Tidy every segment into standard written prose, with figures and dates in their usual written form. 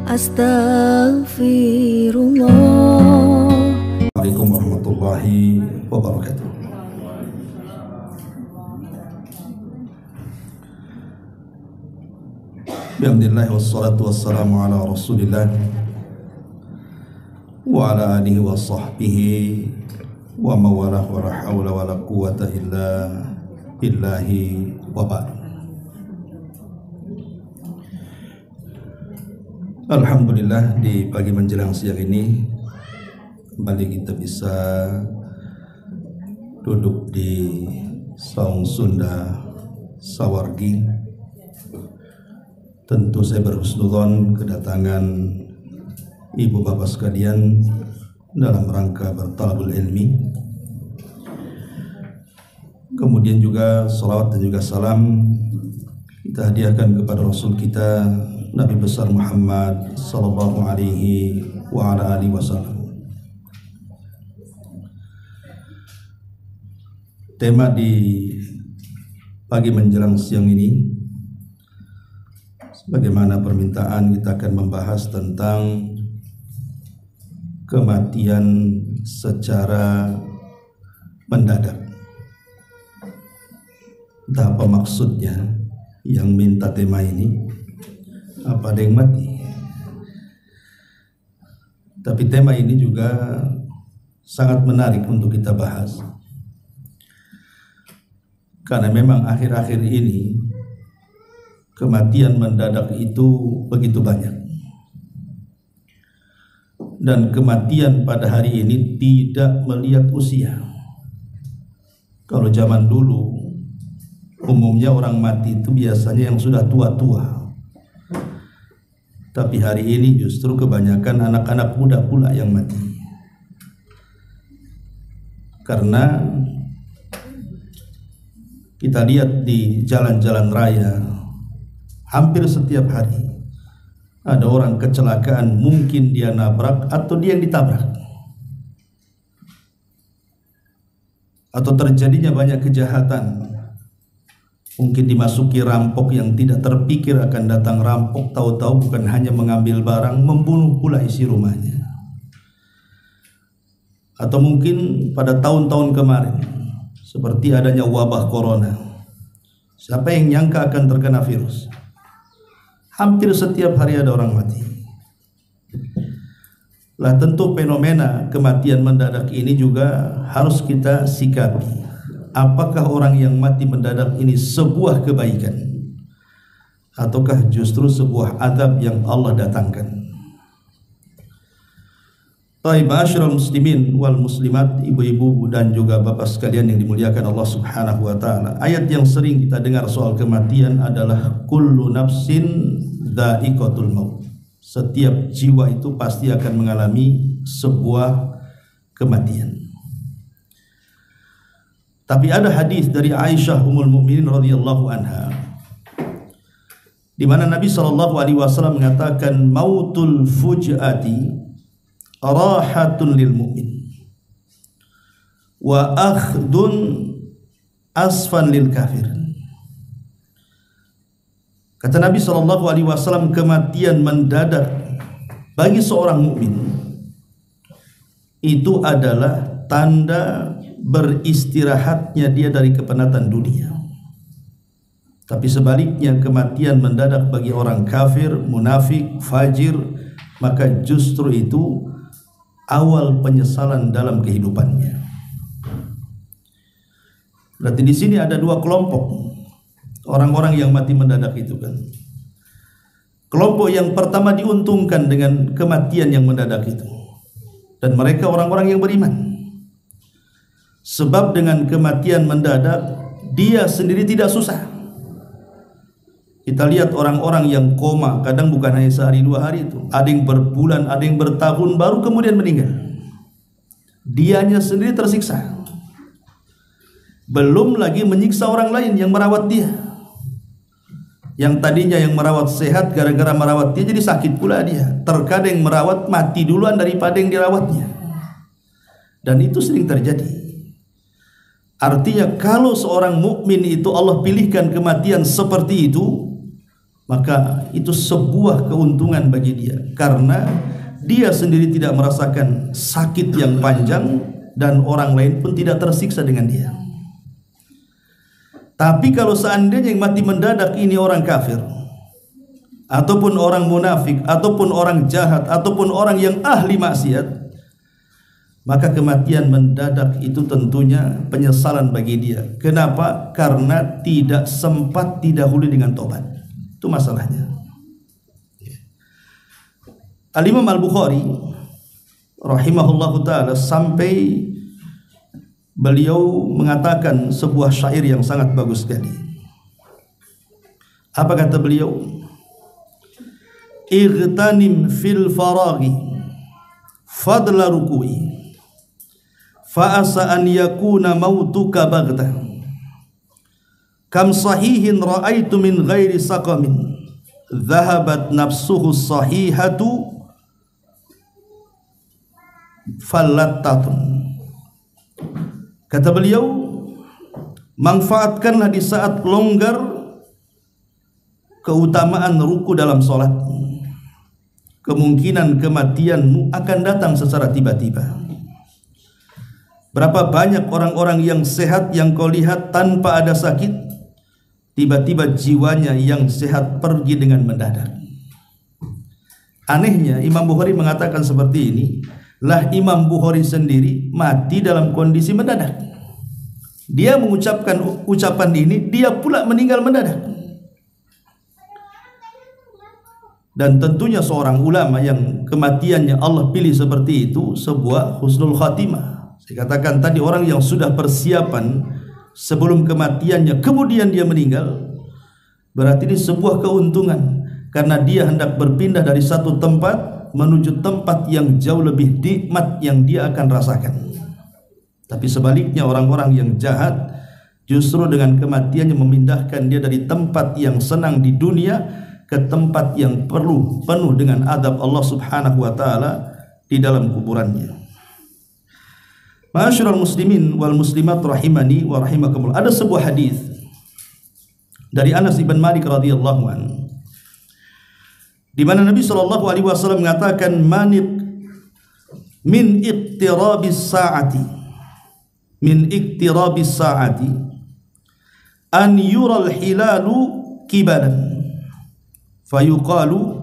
Astaghfirullah. Assalamualaikum warahmatullahi wabarakatuh. Bismillah wassalatu wassalamu ala rasulillah wa ala alihi wa sahbihi wa mawalah wa la hawla wa la quwata illa billahi wa ba'd. Alhamdulillah, di pagi menjelang siang ini kembali kita bisa duduk di Saung Sunda Sawargi. Tentu saya berhusnudzon kedatangan ibu bapak sekalian dalam rangka bertalabul ilmi. Kemudian juga salawat dan juga salam kita hadiahkan kepada Rasul kita Nabi besar Muhammad sallallahu alaihi wa ala alihi wasallam. Tema di pagi menjelang siang ini, sebagaimana permintaan, kita akan membahas tentang kematian secara mendadak. Entah apa maksudnya yang minta tema ini, apa ada yang mati. Tapi tema ini juga sangat menarik untuk kita bahas, karena memang akhir-akhir ini kematian mendadak itu begitu banyak. Dan kematian pada hari ini tidak melihat usia. Kalau zaman dulu umumnya orang mati itu biasanya yang sudah tua-tua. Tapi hari ini justru kebanyakan anak-anak muda pula yang mati. Karena kita lihat di jalan-jalan raya, hampir setiap hari ada orang kecelakaan, mungkin dia nabrak atau dia yang ditabrak. Atau terjadinya banyak kejahatan. Mungkin dimasuki rampok yang tidak terpikir akan datang rampok, tahu-tahu bukan hanya mengambil barang, membunuh pula isi rumahnya. Atau mungkin pada tahun-tahun kemarin, seperti adanya wabah corona, siapa yang nyangka akan terkena virus? Hampir setiap hari ada orang mati. Lah tentu fenomena kematian mendadak ini juga harus kita sikapi. Apakah orang yang mati mendadak ini sebuah kebaikan, ataukah justru sebuah azab yang Allah datangkan? Baik, ma'asyiral muslimin wal muslimat, ibu-ibu dan juga bapak sekalian yang dimuliakan Allah Subhanahu wa taala. Ayat yang sering kita dengar soal kematian adalah kullu nafsin dha'iqatul maut. Setiap jiwa itu pasti akan mengalami sebuah kematian. Tapi ada hadis dari Aisyah Ummul Mukminin radhiyallahu anha, di mana Nabi sallallahu alaihi wasallam mengatakan mautul fujati rahatun lil mu'min wa akhdun asfan lil kafir. Kata Nabi sallallahu alaihi wasallam, kematian mendadak bagi seorang mukmin itu adalah tanda beristirahatnya dia dari kepenatan dunia. Tapi sebaliknya, kematian mendadak bagi orang kafir, munafik, fajir, maka justru itu awal penyesalan dalam kehidupannya. Berarti di sini ada dua kelompok orang-orang yang mati mendadak itu kan. Kelompok yang pertama diuntungkan dengan kematian yang mendadak itu, dan mereka orang-orang yang beriman. Sebab dengan kematian mendadak dia sendiri tidak susah. Kita lihat orang-orang yang koma, kadang bukan hanya sehari dua hari itu, ada yang berbulan, ada yang bertahun baru kemudian meninggal. Dianya sendiri tersiksa, belum lagi menyiksa orang lain yang merawat dia. Yang tadinya yang merawat sehat, gara-gara merawat dia jadi sakit pula dia. Terkadang merawat mati duluan daripada yang dirawatnya. Dan itu sering terjadi. Artinya kalau seorang mukmin itu Allah pilihkan kematian seperti itu, maka itu sebuah keuntungan bagi dia, karena dia sendiri tidak merasakan sakit yang panjang dan orang lain pun tidak tersiksa dengan dia. Tapi kalau seandainya yang mati mendadak ini orang kafir, ataupun orang munafik, ataupun orang jahat, ataupun orang yang ahli maksiat, maka kematian mendadak itu tentunya penyesalan bagi dia. Kenapa? Karena tidak sempat didahului dengan tobat. Itu masalahnya. Al-Imam Al-Bukhari rahimahullahu ta'ala sampai beliau mengatakan sebuah syair yang sangat bagus sekali. Apa kata beliau? Igtanim fil faraghi fadla ruku'i fa'asa an yakuna mautuka baghtah kam sahihin ra'aitu min ghairi saqamin dhahabat nafsuhu sahihatu fallattatun. Kata beliau, manfaatkanlah di saat longgar keutamaan ruku dalam sholat. Kemungkinan kematianmu akan datang secara tiba-tiba. Berapa banyak orang-orang yang sehat yang kau lihat tanpa ada sakit, tiba-tiba jiwanya yang sehat pergi dengan mendadak. Anehnya Imam Bukhari mengatakan seperti ini, lah Imam Bukhari sendiri mati dalam kondisi mendadak. Dia mengucapkan ucapan ini, dia pula meninggal mendadak. Dan tentunya seorang ulama yang kematiannya Allah pilih seperti itu sebuah husnul khatimah. Saya katakan tadi, orang yang sudah persiapan sebelum kematiannya kemudian dia meninggal, berarti ini sebuah keuntungan, karena dia hendak berpindah dari satu tempat menuju tempat yang jauh lebih nikmat yang dia akan rasakan. Tapi sebaliknya orang-orang yang jahat justru dengan kematiannya memindahkan dia dari tempat yang senang di dunia ke tempat yang penuh dengan adab Allah Subhanahu wa taala di dalam kuburannya. Ma'asyiral muslimin wal muslimat rahimani wa rahimakumullah. Ada sebuah hadis dari Anas bin Malik radhiyallahu anhu, di mana Nabi sallallahu alaihi wasallam mengatakan, min iqtirabis saati an yural hilalu kibalan fayuqalu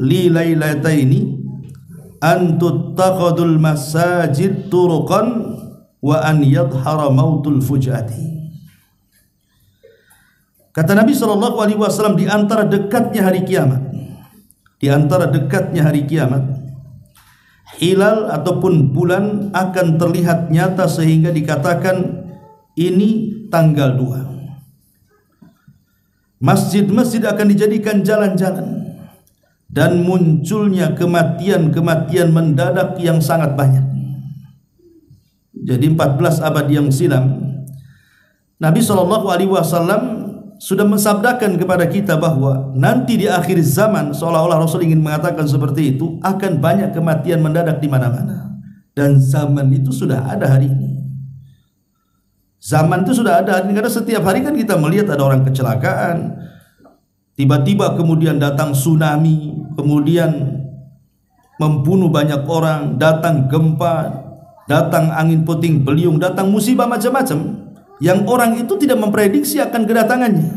li lailataini an tuttakhadul masajid turuqan wa an yadhhara mautul fujati. Kata Nabi sallallahu alaihi wasallam, di antara dekatnya hari kiamat, hilal ataupun bulan akan terlihat nyata sehingga dikatakan ini tanggal 2. Masjid-masjid akan dijadikan jalan-jalan dan munculnya kematian-kematian mendadak yang sangat banyak. Jadi 14 abad yang silam Nabi SAW sudah mensabdakan kepada kita bahwa nanti di akhir zaman, seolah-olah Rasul ingin mengatakan seperti itu, akan banyak kematian mendadak di mana-mana. Dan zaman itu sudah ada hari ini. Zaman itu sudah ada hari ini, karena setiap hari kan kita melihat ada orang kecelakaan, tiba-tiba kemudian datang tsunami, kemudian membunuh banyak orang, datang gempa, datang angin puting beliung, datang musibah macam-macam yang orang itu tidak memprediksi akan kedatangannya.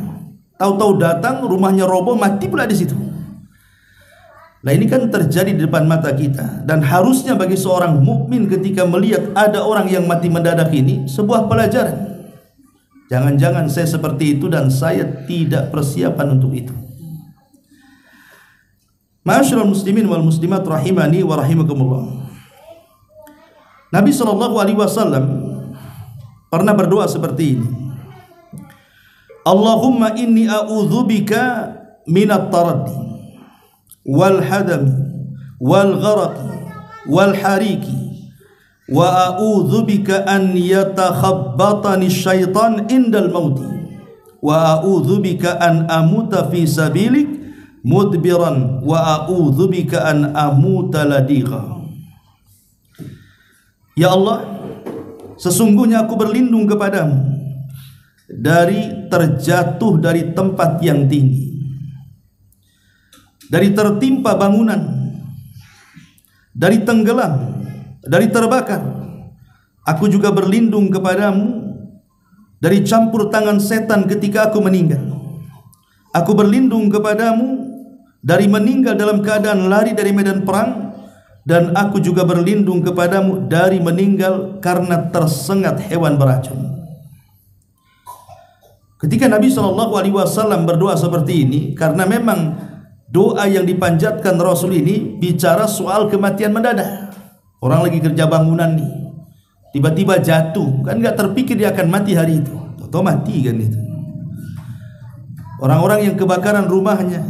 Tahu-tahu datang, rumahnya roboh, mati pula di situ. Nah, ini kan terjadi di depan mata kita, dan harusnya bagi seorang mukmin ketika melihat ada orang yang mati mendadak ini sebuah pelajaran. Jangan-jangan saya seperti itu dan saya tidak persiapan untuk itu. Ma'asyiral muslimin wal muslimat rahimani wa rahimakumullah. Nabi SAW pernah berdoa seperti ini. Allahumma inni a'udzubika minat taraddi wal hadami wal gharaqi wal hariki wa a'udzubika an yatakhabbatani syaitan indal mauti wa a'udzubika an amuta fi sabilik mudbiran wa a'udzubika an amuta ladigha. Ya Allah, sesungguhnya aku berlindung kepadamu dari terjatuh dari tempat yang tinggi, dari tertimpa bangunan, dari tenggelam, dari terbakar. Aku juga berlindung kepadamu dari campur tangan setan ketika aku meninggal. Aku berlindung kepadamu dari meninggal dalam keadaan lari dari medan perang, dan aku juga berlindung kepadamu dari meninggal karena tersengat hewan beracun. Ketika Nabi SAW berdoa seperti ini, karena memang doa yang dipanjatkan Rasul ini bicara soal kematian mendadak. Orang lagi kerja bangunan nih, tiba-tiba jatuh, kan nggak terpikir dia akan mati hari itu, atau mati kan itu. Orang-orang yang kebakaran rumahnya,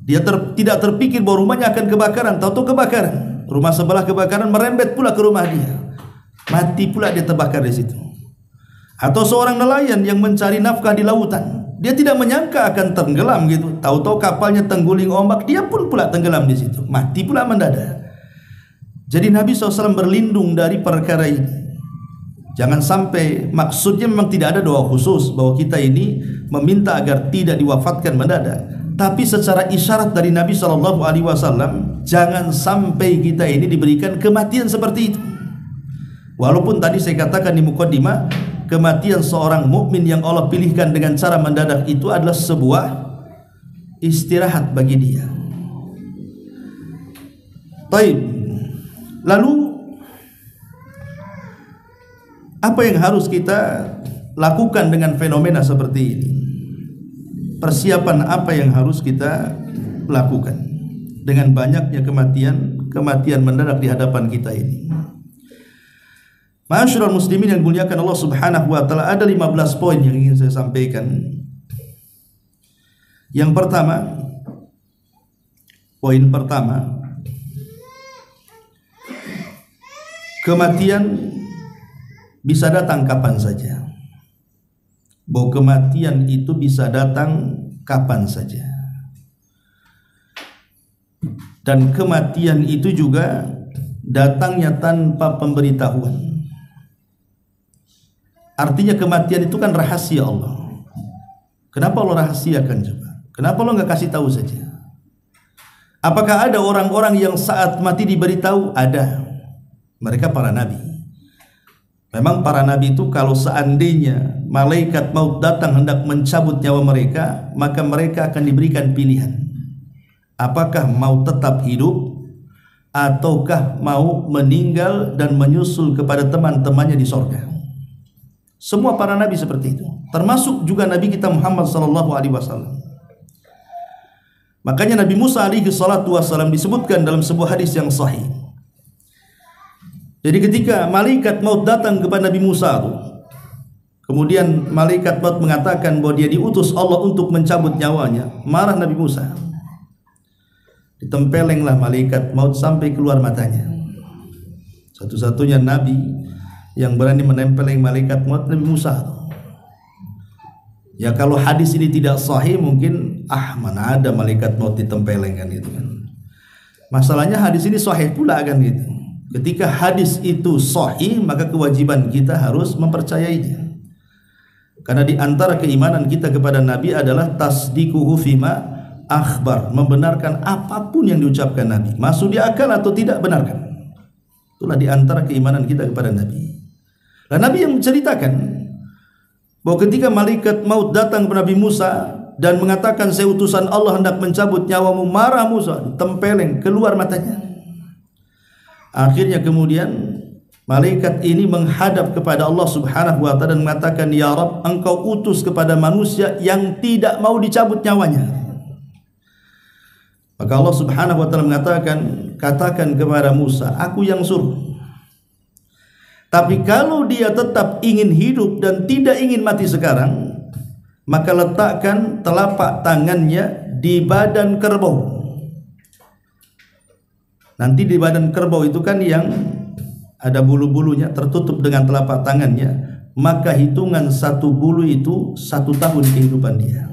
dia tidak terpikir bahwa rumahnya akan kebakaran, tahu-tahu kebakaran. Rumah sebelah kebakaran, merembet pula ke rumah dia, mati pula dia terbakar di situ. Atau seorang nelayan yang mencari nafkah di lautan, dia tidak menyangka akan tenggelam gitu, tahu-tahu kapalnya tengguling ombak, dia pun pula tenggelam di situ, mati pula mendadak. Jadi Nabi SAW berlindung dari perkara ini. Jangan sampai, maksudnya memang tidak ada doa khusus bahwa kita ini meminta agar tidak diwafatkan mendadak, tapi secara isyarat dari Nabi SAW, jangan sampai kita ini diberikan kematian seperti itu. Walaupun tadi saya katakan di mukaddimah, kematian seorang mukmin yang Allah pilihkan dengan cara mendadak itu adalah sebuah istirahat bagi dia. Taib. Lalu apa yang harus kita lakukan dengan fenomena seperti ini? Persiapan apa yang harus kita lakukan dengan banyaknya kematian mendadak di hadapan kita ini? Ma'asyiral muslimin yang dimuliakan Allah Subhanahu wa taala, ada 15 poin yang ingin saya sampaikan. Yang pertama, poin pertama, kematian bisa datang kapan saja. Bahwa kematian itu bisa datang kapan saja. Dan kematian itu juga datangnya tanpa pemberitahuan. Artinya kematian itu kan rahasia Allah. Kenapa Allah rahasiakan coba? Kenapa Allah nggak kasih tahu saja? Apakah ada orang-orang yang saat mati diberitahu? Ada. Mereka para nabi. Memang para nabi itu kalau seandainya malaikat maut datang hendak mencabut nyawa mereka, maka mereka akan diberikan pilihan. Apakah mau tetap hidup ataukah mau meninggal dan menyusul kepada teman-temannya di sorga. Semua para nabi seperti itu, termasuk juga Nabi kita Muhammad SAW. Makanya Nabi Musa SAW disebutkan dalam sebuah hadis yang sahih. Jadi ketika malaikat maut datang kepada Nabi Musa, kemudian malaikat maut mengatakan bahwa dia diutus Allah untuk mencabut nyawanya, marah Nabi Musa. Ditempelenglah malaikat maut sampai keluar matanya. Satu-satunya nabi yang berani menempeleng malaikat maut Nabi Musa. Ya kalau hadis ini tidak sahih mungkin mana ada malaikat maut ditempeleng kan gitu kan. Masalahnya hadis ini sahih pula kan gitu. Ketika hadis itu sahih maka kewajiban kita harus mempercayainya. Karena di antara keimanan kita kepada Nabi adalah tasdiquhu fima akhbar, membenarkan apapun yang diucapkan Nabi, masuk di akal atau tidak, benarkan. Itulah di antara keimanan kita kepada Nabi. Nah, Nabi yang menceritakan bahwa ketika malaikat maut datang kepada Nabi Musa dan mengatakan saya utusan Allah hendak mencabut nyawamu, marah Musa, tempeleng keluar matanya. Akhirnya kemudian malaikat ini menghadap kepada Allah Subhanahu wa taala dan mengatakan, "Ya Rabb, Engkau utus kepada manusia yang tidak mau dicabut nyawanya." Maka Allah Subhanahu wa taala mengatakan, "Katakan kepada Musa, aku yang suruh. Tapi kalau dia tetap ingin hidup dan tidak ingin mati sekarang, maka letakkan telapak tangannya di badan kerbau." Nanti di badan kerbau itu kan yang ada bulu-bulunya, tertutup dengan telapak tangannya, maka hitungan satu bulu itu 1 tahun kehidupan dia.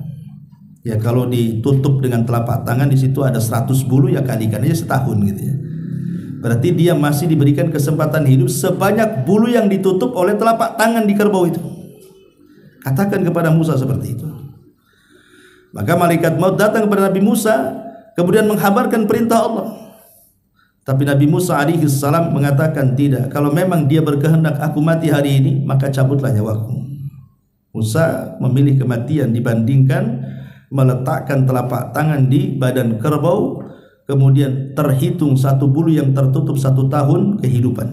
Ya kalau ditutup dengan telapak tangan, di situ ada 100 bulu, ya kalikan aja setahun gitu ya. Berarti dia masih diberikan kesempatan hidup sebanyak bulu yang ditutup oleh telapak tangan di kerbau itu. Katakan kepada Musa seperti itu. Maka malaikat maut datang kepada Nabi Musa kemudian menghabarkan perintah Allah. Tapi Nabi Musa alaihi salam mengatakan, tidak, kalau memang dia berkehendak aku mati hari ini, maka cabutlah nyawaku. Musa memilih kematian dibandingkan meletakkan telapak tangan di badan kerbau, kemudian terhitung satu bulu yang tertutup 1 tahun kehidupan.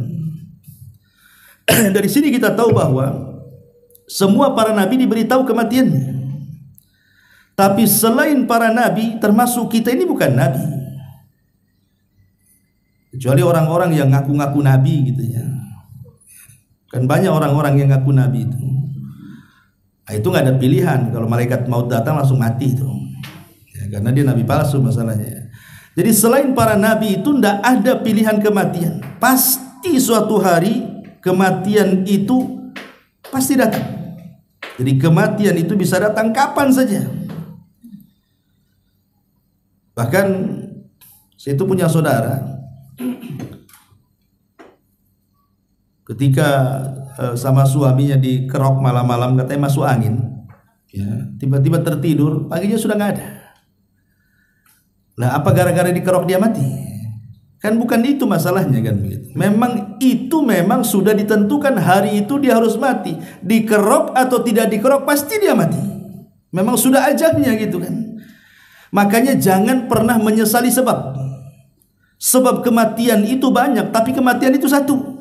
Dari sini kita tahu bahwa semua para nabi diberitahu kematiannya. Tapi selain para nabi, termasuk kita ini bukan nabi, kecuali orang-orang yang ngaku-ngaku nabi gitu ya. Kan banyak orang-orang yang ngaku nabi itu. Nah, itu nggak ada pilihan, kalau malaikat maut datang langsung mati itu ya, karena dia nabi palsu masalahnya. Jadi selain para nabi itu tidak ada pilihan kematian. Pasti suatu hari kematian itu pasti datang. Jadi kematian itu bisa datang kapan saja. Bahkan saya itu punya saudara, ketika sama suaminya dikerok malam-malam, katanya masuk angin ya, tiba-tiba tertidur, paginya sudah nggak ada. Nah, apa gara-gara dikerok dia mati? Kan bukan itu masalahnya kan begitu. Memang sudah ditentukan hari itu dia harus mati. Dikerok atau tidak dikerok pasti dia mati. Memang sudah ajalnya gitu kan. Makanya jangan pernah menyesali sebab. Sebab kematian itu banyak, tapi kematian itu satu.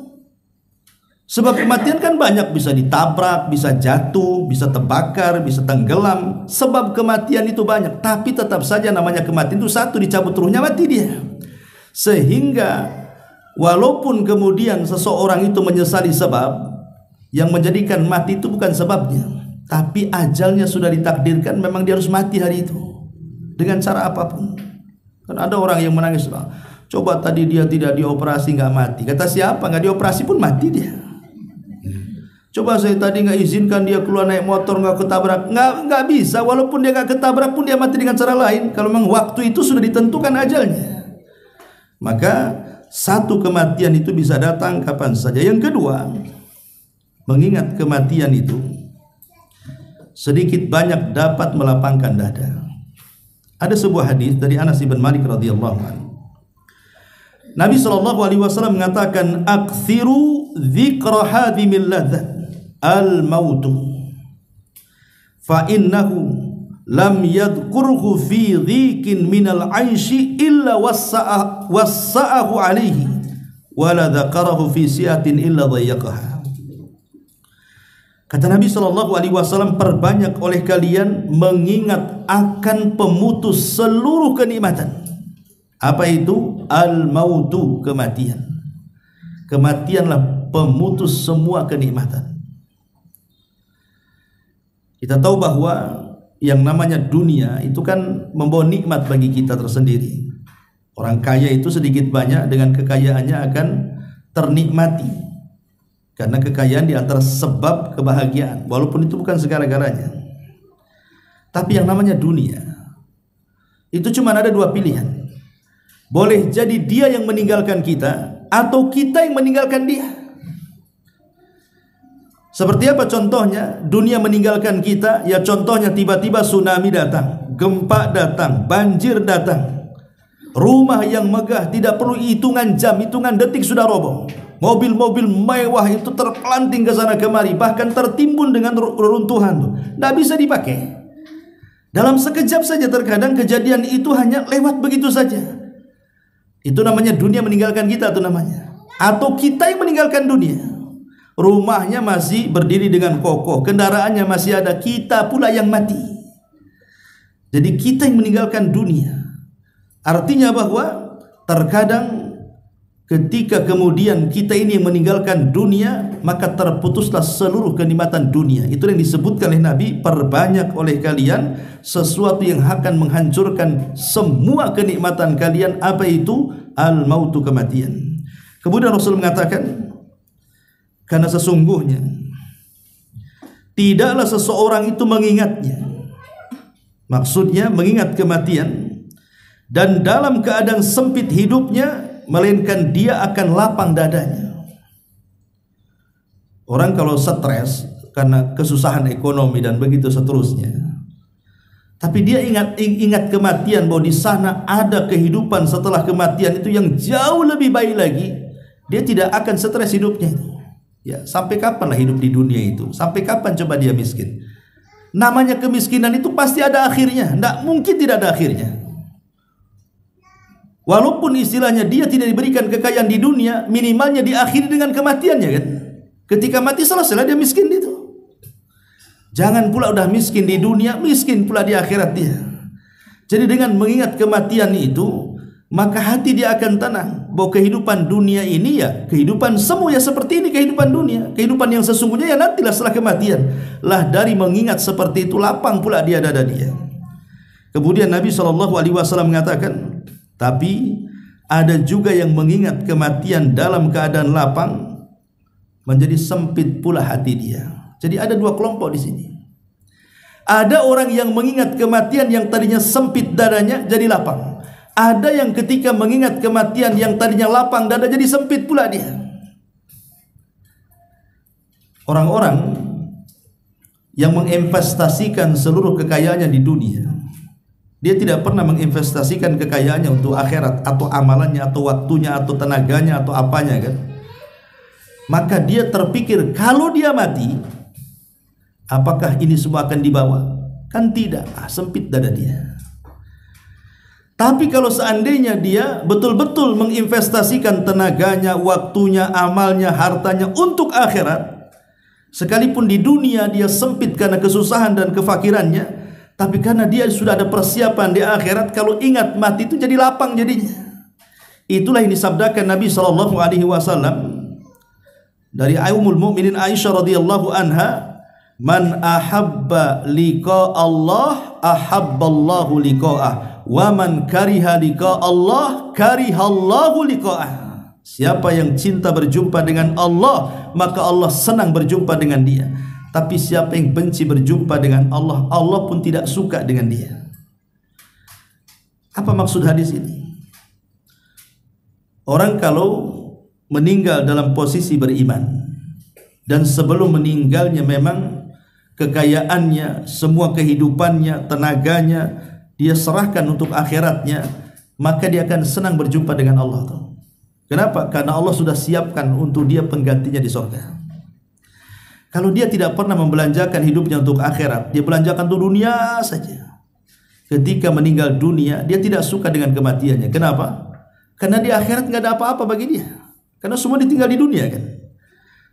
Sebab kematian kan banyak, bisa ditabrak, bisa jatuh, bisa terbakar, bisa tenggelam. Sebab kematian itu banyak, tapi tetap saja namanya kematian itu satu, dicabut ruhnya mati dia. Sehingga walaupun kemudian seseorang itu menyesali sebab, yang menjadikan mati itu bukan sebabnya, tapi ajalnya sudah ditakdirkan, memang dia harus mati hari itu dengan cara apapun. Kan ada orang yang menangis, coba tadi dia tidak dioperasi nggak mati. Kata siapa? Nggak dioperasi pun mati dia. Coba saya tadi nggak izinkan dia keluar naik motor, nggak ketabrak, nggak bisa. Walaupun dia nggak ketabrak pun dia mati dengan cara lain. Kalau memang waktu itu sudah ditentukan ajalnya, maka satu kematian itu bisa datang kapan saja. Yang kedua, mengingat kematian itu sedikit banyak dapat melapangkan dada. Ada sebuah hadis dari Anas bin Malik radhiyallahu anhu. Nabi SAW mengatakan, "Aktsiru dzikra hadhimil ladzat al-mautu fa innahu lam yadhkurhu fi dhikin minal 'aishi illa wassa'ahu alaihi wa la dzakarahu fi si'atin illa dhayyaqaha." Kata Nabi SAW, perbanyak oleh kalian mengingat akan pemutus seluruh kenikmatan. Apa itu? Al-mautu, kematian. Kematianlah pemutus semua kenikmatan. Kita tahu bahwa yang namanya dunia itu kan membawa nikmat bagi kita tersendiri. Orang kaya itu sedikit banyak dengan kekayaannya akan ternikmati, karena kekayaan di antara sebab kebahagiaan, walaupun itu bukan segala-galanya. Tapi yang namanya dunia itu cuma ada dua pilihan. Boleh jadi dia yang meninggalkan kita, atau kita yang meninggalkan dia. Seperti apa contohnya? Dunia meninggalkan kita, ya contohnya tiba-tiba tsunami datang, gempa datang, banjir datang. Rumah yang megah tidak perlu hitungan jam, hitungan detik sudah roboh. Mobil-mobil mewah itu terpelanting ke sana kemari, bahkan tertimbun dengan reruntuhan. Tidak bisa dipakai. Dalam sekejap saja terkadang kejadian itu hanya lewat begitu saja. Itu namanya dunia meninggalkan kita, itu namanya. Atau kita yang meninggalkan dunia. Rumahnya masih berdiri dengan kokoh, kendaraannya masih ada, kita pula yang mati. Jadi kita yang meninggalkan dunia. Artinya bahwa terkadang ketika kemudian kita ini yang meninggalkan dunia, maka terputuslah seluruh kenikmatan dunia. Itu yang disebutkan oleh Nabi, perbanyak oleh kalian sesuatu yang akan menghancurkan semua kenikmatan kalian. Apa itu? Al-mautu, kematian. Kemudian Rasul mengatakan, karena sesungguhnya tidaklah seseorang itu mengingatnya, maksudnya mengingat kematian, dan dalam keadaan sempit hidupnya, melainkan dia akan lapang dadanya. Orang kalau stres karena kesusahan ekonomi dan begitu seterusnya, Tapi dia ingat kematian, bahwa di sana ada kehidupan setelah kematian itu yang jauh lebih baik lagi. Dia tidak akan stres hidupnya itu. Ya, sampai kapan lah hidup di dunia itu? Sampai kapan coba dia miskin? Namanya kemiskinan itu pasti ada akhirnya. Tidak mungkin tidak ada akhirnya. Walaupun istilahnya dia tidak diberikan kekayaan di dunia, minimalnya diakhiri dengan kematiannya kan. Ketika mati selesai dia miskin itu. Jangan pula udah miskin di dunia, miskin pula di akhirat dia. Jadi dengan mengingat kematian itu, maka hati dia akan tenang bahwa kehidupan dunia ini ya kehidupan semu ya seperti ini kehidupan dunia. Kehidupan yang sesungguhnya ya nantilah setelah kematian. Lah dari mengingat seperti itu lapang pula dia dada dia. Kemudian Nabi SAW mengatakan, tapi ada juga yang mengingat kematian dalam keadaan lapang, menjadi sempit pula hati dia. Jadi ada dua kelompok di sini. Ada orang yang mengingat kematian yang tadinya sempit dadanya jadi lapang. Ada yang ketika mengingat kematian yang tadinya lapang dada jadi sempit pula dia. Orang-orang yang menginvestasikan seluruh kekayaannya di dunia, dia tidak pernah menginvestasikan kekayaannya untuk akhirat, atau amalannya, atau waktunya, atau tenaganya, atau apanya kan. Maka dia terpikir kalau dia mati, apakah ini semua akan dibawa? Kan tidak, sempit dada dia. Tapi kalau seandainya dia betul-betul menginvestasikan tenaganya, waktunya, amalnya, hartanya untuk akhirat, sekalipun di dunia dia sempit karena kesusahan dan kefakirannya, tapi karena dia sudah ada persiapan di akhirat, kalau ingat mati itu jadi lapang jadinya. Itulah yang disabdakan Nabi SAW dari Ummul Mukminin Aisyah radhiyallahu anha, man ahabba liqa Allah ahabballahu liqa'ah, wa man kariha liqa Allah karihallahu liqa'ah. Siapa yang cinta berjumpa dengan Allah, maka Allah senang berjumpa dengan dia. Tapi siapa yang benci berjumpa dengan Allah, Allah pun tidak suka dengan dia. Apa maksud hadis ini? Orang kalau meninggal dalam posisi beriman, dan sebelum meninggalnya memang kekayaannya, semua kehidupannya, tenaganya dia serahkan untuk akhiratnya, maka dia akan senang berjumpa dengan Allah. Kenapa? Karena Allah sudah siapkan untuk dia penggantinya di surga. Kalau dia tidak pernah membelanjakan hidupnya untuk akhirat, dia belanjakan untuk dunia saja, ketika meninggal dunia dia tidak suka dengan kematiannya. Kenapa? Karena di akhirat nggak ada apa-apa bagi dia, karena semua ditinggal di dunia kan.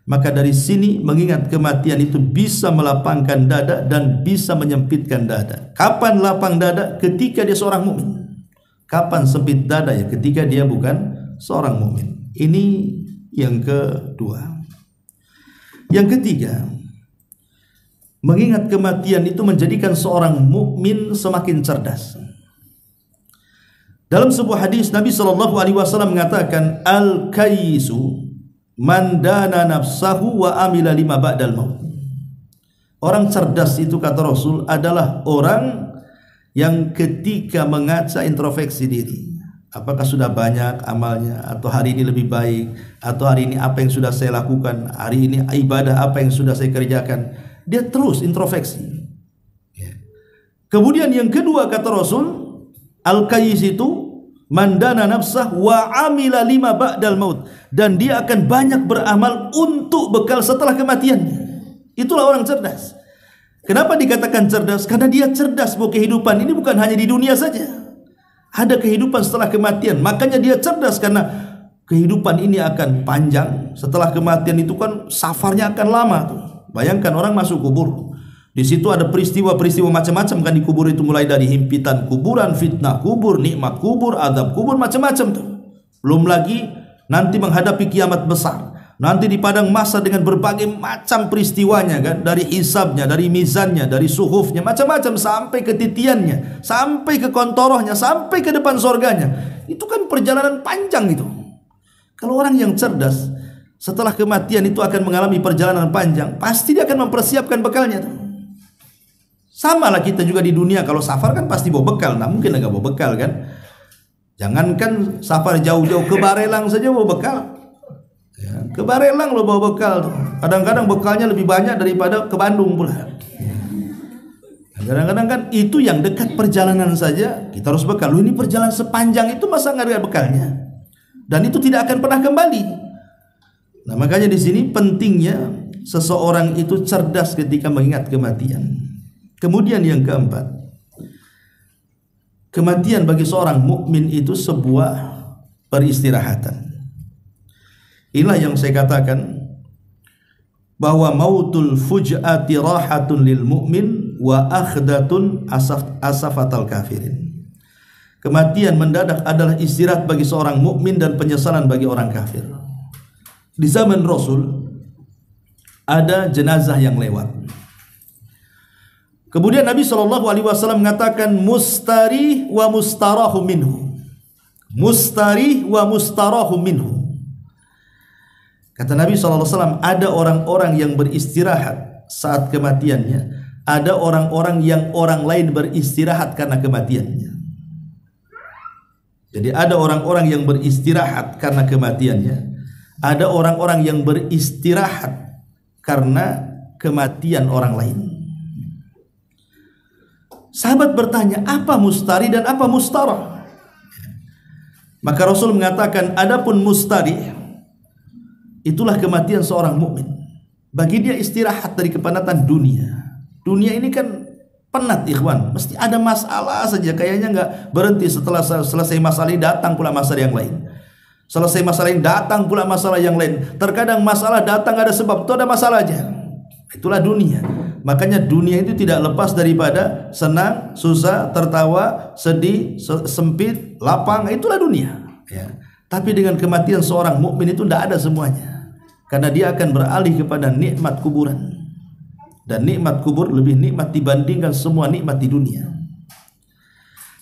Maka dari sini mengingat kematian itu bisa melapangkan dada dan bisa menyempitkan dada. Kapan lapang dada? Ketika dia seorang mukmin. Kapan sempit dada? Ya ketika dia bukan seorang mukmin. Ini yang kedua. Yang ketiga, mengingat kematian itu menjadikan seorang mukmin semakin cerdas. Dalam sebuah hadis Nabi SAW mengatakan, al-kaisu man dana nafsahu wa amila lima ba'dal maut. Orang cerdas itu kata Rasul adalah orang yang ketika mengaca introspeksi diri, apakah sudah banyak amalnya, atau hari ini lebih baik, atau hari ini apa yang sudah saya lakukan, hari ini ibadah apa yang sudah saya kerjakan. Dia terus introspeksi. Kemudian yang kedua kata Rasul, al-kayis itu mandana nafsah wa amila lima ba'dal maut, dan dia akan banyak beramal untuk bekal setelah kematiannya. Itulah orang cerdas. Kenapa dikatakan cerdas? Karena dia cerdas bahwa kehidupan ini bukan hanya di dunia saja, ada kehidupan setelah kematian. Makanya dia cerdas karena kehidupan ini akan panjang. Setelah kematian itu kan safarnya akan lama tuh. Bayangkan orang masuk kubur, di situ ada peristiwa-peristiwa macam-macam kan di kubur itu, mulai dari himpitan kuburan, fitnah kubur, nikmat kubur, azab kubur, macam-macam tuh. Belum lagi nanti menghadapi kiamat besar, nanti di padang mahsyar dengan berbagai macam peristiwanya kan, dari hisabnya, dari mizannya, dari suhufnya, macam-macam, sampai ke titiannya, sampai ke kontorohnya, sampai ke depan surganya. Itu kan perjalanan panjang itu. Kalau orang yang cerdas setelah kematian itu akan mengalami perjalanan panjang, pasti dia akan mempersiapkan bekalnya tuh. Sama lah kita juga di dunia, kalau safar kan pasti bawa bekal. Nah mungkin nggak bawa bekal kan. Jangankan safar jauh-jauh, ke Barelang saja bawa bekal ya, ke Barelang lo bawa bekal tuh. Kadang-kadang bekalnya lebih banyak daripada ke Bandung pula. Kadang-kadang kan itu yang dekat perjalanan saja kita harus bekal. Ini perjalanan sepanjang itu masa nggak ada bekalnya? Dan itu tidak akan pernah kembali. Nah, makanya di sini pentingnya seseorang itu cerdas ketika mengingat kematian. Kemudian yang keempat, kematian bagi seorang mukmin itu sebuah peristirahatan. Inilah yang saya katakan bahwa mautul fuj'ati rahatun lil mu'min wa akhdatun asafatal kafirin. Kematian mendadak adalah istirahat bagi seorang mukmin dan penyesalan bagi orang kafir. Di zaman Rasul ada jenazah yang lewat. Kemudian Nabi SAW mengatakan mustari wa mustarahu minhu. Mustari wa mustarahu minhu. Kata Nabi SAW, ada orang-orang yang beristirahat saat kematiannya, ada orang-orang yang orang lain beristirahat karena kematiannya. Jadi ada orang-orang yang beristirahat karena kematiannya, ada orang-orang yang beristirahat karena kematian orang lain. Sahabat bertanya, apa mustari dan apa mustarah? Maka Rasul mengatakan, adapun mustari itulah kematian seorang mukmin. Bagi dia istirahat dari kepenatan dunia. Dunia ini kan penat, ikhwan. Mesti ada masalah saja. Kayaknya nggak berhenti. Setelah selesai masalah ini datang pula masalah yang lain. Selesai masalah ini datang pula masalah yang lain. Terkadang masalah datang ada sebab, itu ada masalah aja. Itulah dunia. Makanya dunia itu tidak lepas daripada senang, susah, tertawa, sedih, sempit, lapang. Itulah dunia. Ya. Tapi dengan kematian seorang mukmin itu tidak ada semuanya. Karena dia akan beralih kepada nikmat kuburan. Dan nikmat kubur lebih nikmat dibandingkan semua nikmat di dunia.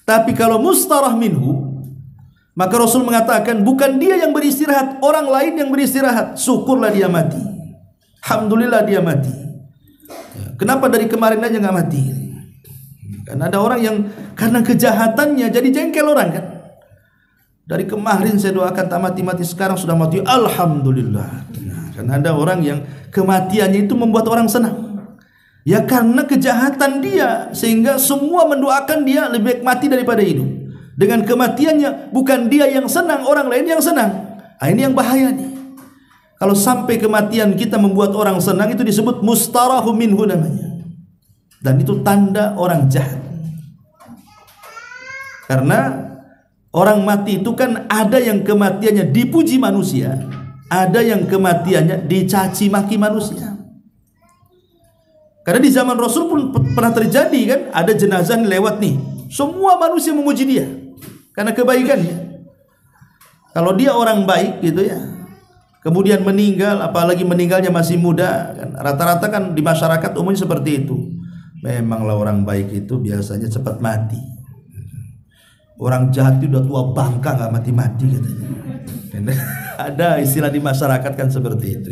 Tapi kalau mustarah minhu, maka Rasul mengatakan bukan dia yang beristirahat, orang lain yang beristirahat. Syukurlah dia mati. Alhamdulillah dia mati. Kenapa dari kemarin aja nggak mati? Karena ada orang yang karena kejahatannya jadi jengkel orang kan. Dari kemarin saya doakan tak mati-mati, sekarang sudah mati. Alhamdulillah. Nah, karena ada orang yang kematiannya itu membuat orang senang. Ya karena kejahatan dia, sehingga semua mendoakan dia lebih baik mati daripada hidup. Dengan kematiannya bukan dia yang senang, orang lain yang senang. Nah, ini yang bahaya nih. Kalau sampai kematian kita membuat orang senang, itu disebut mustarahu minhu namanya. Dan itu tanda orang jahat. Karena orang mati itu kan ada yang kematiannya dipuji manusia, ada yang kematiannya dicaci maki manusia. Karena di zaman Rasul pun pernah terjadi kan, ada jenazah yang lewat nih, semua manusia memuji dia karena kebaikannya. Kalau dia orang baik gitu ya, kemudian meninggal, apalagi meninggalnya masih muda kan, rata-rata kan di masyarakat umumnya seperti itu. Memanglah orang baik itu biasanya cepat mati. Orang jahat itu udah tua bangka nggak mati-mati katanya. Ada istilah di masyarakat kan seperti itu.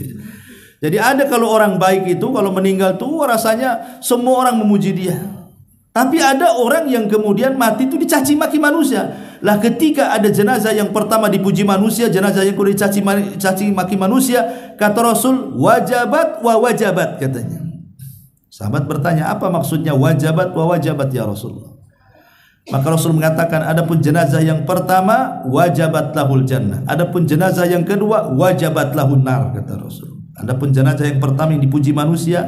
Jadi ada kalau orang baik itu kalau meninggal tuh rasanya semua orang memuji dia. Tapi ada orang yang kemudian mati itu dicaci maki manusia. Lah ketika ada jenazah yang pertama dipuji manusia, jenazah yang kedua dicaci maki manusia, kata Rasul wajabat wa wajabat katanya. Sahabat bertanya, apa maksudnya wajabat wa wajabat ya Rasulullah? Maka Rasul mengatakan, adapun jenazah yang pertama wajabat lahul jannah, adapun jenazah yang kedua wajabat lahun nar, kata Rasul. Adapun jenazah yang pertama yang dipuji manusia,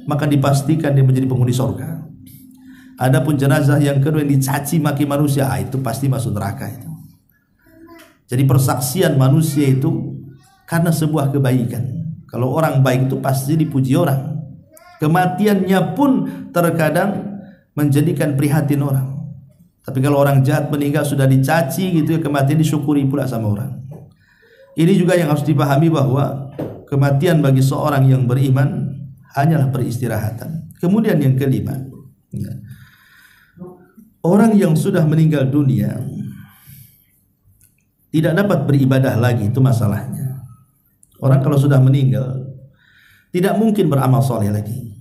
maka dipastikan dia menjadi penghuni surga. Adapun jenazah yang kedua yang dicaci maki manusia, itu pasti masuk neraka itu. Jadi persaksian manusia itu karena sebuah kebaikan. Kalau orang baik itu pasti dipuji orang. Kematiannya pun terkadang menjadikan prihatin orang. Tapi kalau orang jahat meninggal sudah dicaci gitu ya, kematian disyukuri pula sama orang. Ini juga yang harus dipahami bahwa kematian bagi seorang yang beriman hanyalah peristirahatan. Kemudian yang kelima, orang yang sudah meninggal dunia tidak dapat beribadah lagi, itu masalahnya. Orang kalau sudah meninggal tidak mungkin beramal soleh lagi.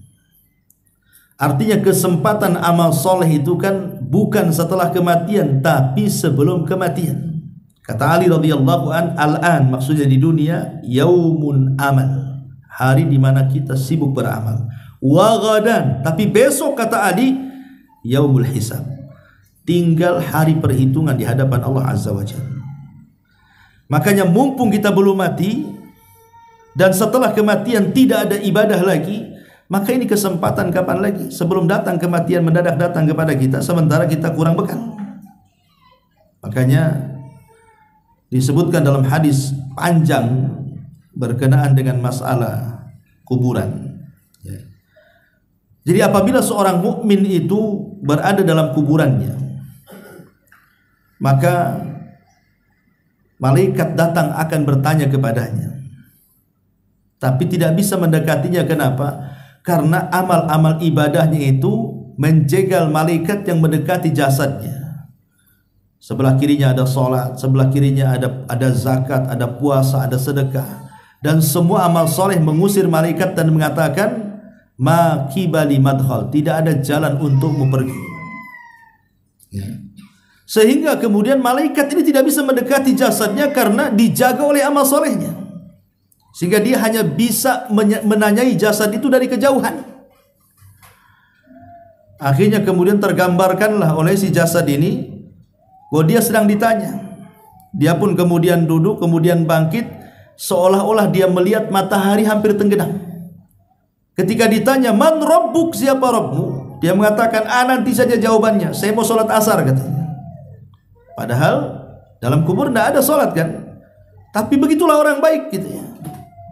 Artinya kesempatan amal soleh itu kan bukan setelah kematian, tapi sebelum kematian. Kata Ali radhiyallahu an, al-an maksudnya di dunia, yaumun amal, hari di mana kita sibuk beramal. Wa ghadan, tapi besok kata Ali yaumul hisab. Tinggal hari perhitungan di hadapan Allah Azza wa Jalla. Makanya mumpung kita belum mati, dan setelah kematian tidak ada ibadah lagi, maka ini kesempatan kapan lagi? Sebelum datang kematian mendadak datang kepada kita, sementara kita kurang bekal. Makanya disebutkan dalam hadis panjang berkenaan dengan masalah kuburan. Jadi apabila seorang mukmin itu berada dalam kuburannya, maka malaikat datang akan bertanya kepadanya, tapi tidak bisa mendekatinya. Kenapa? Karena amal-amal ibadahnya itu menjegal malaikat yang mendekati jasadnya. Sebelah kirinya ada sholat, sebelah kirinya ada zakat, ada puasa, ada sedekah, dan semua amal soleh mengusir malaikat dan mengatakan ma kibali madkhal, tidak ada jalan untukmu pergi. Sehingga kemudian malaikat ini tidak bisa mendekati jasadnya karena dijaga oleh amal solehnya, sehingga dia hanya bisa menanyai jasad itu dari kejauhan. Akhirnya kemudian tergambarkanlah oleh si jasad ini bahwa dia sedang ditanya. Dia pun kemudian duduk, kemudian bangkit, seolah-olah dia melihat matahari hampir tenggelam. Ketika ditanya, man rabbuk, siapa Rabbmu? Dia mengatakan, nanti saja jawabannya, saya mau sholat asar, katanya. Padahal dalam kubur tidak ada sholat kan. Tapi begitulah orang baik gitu ya.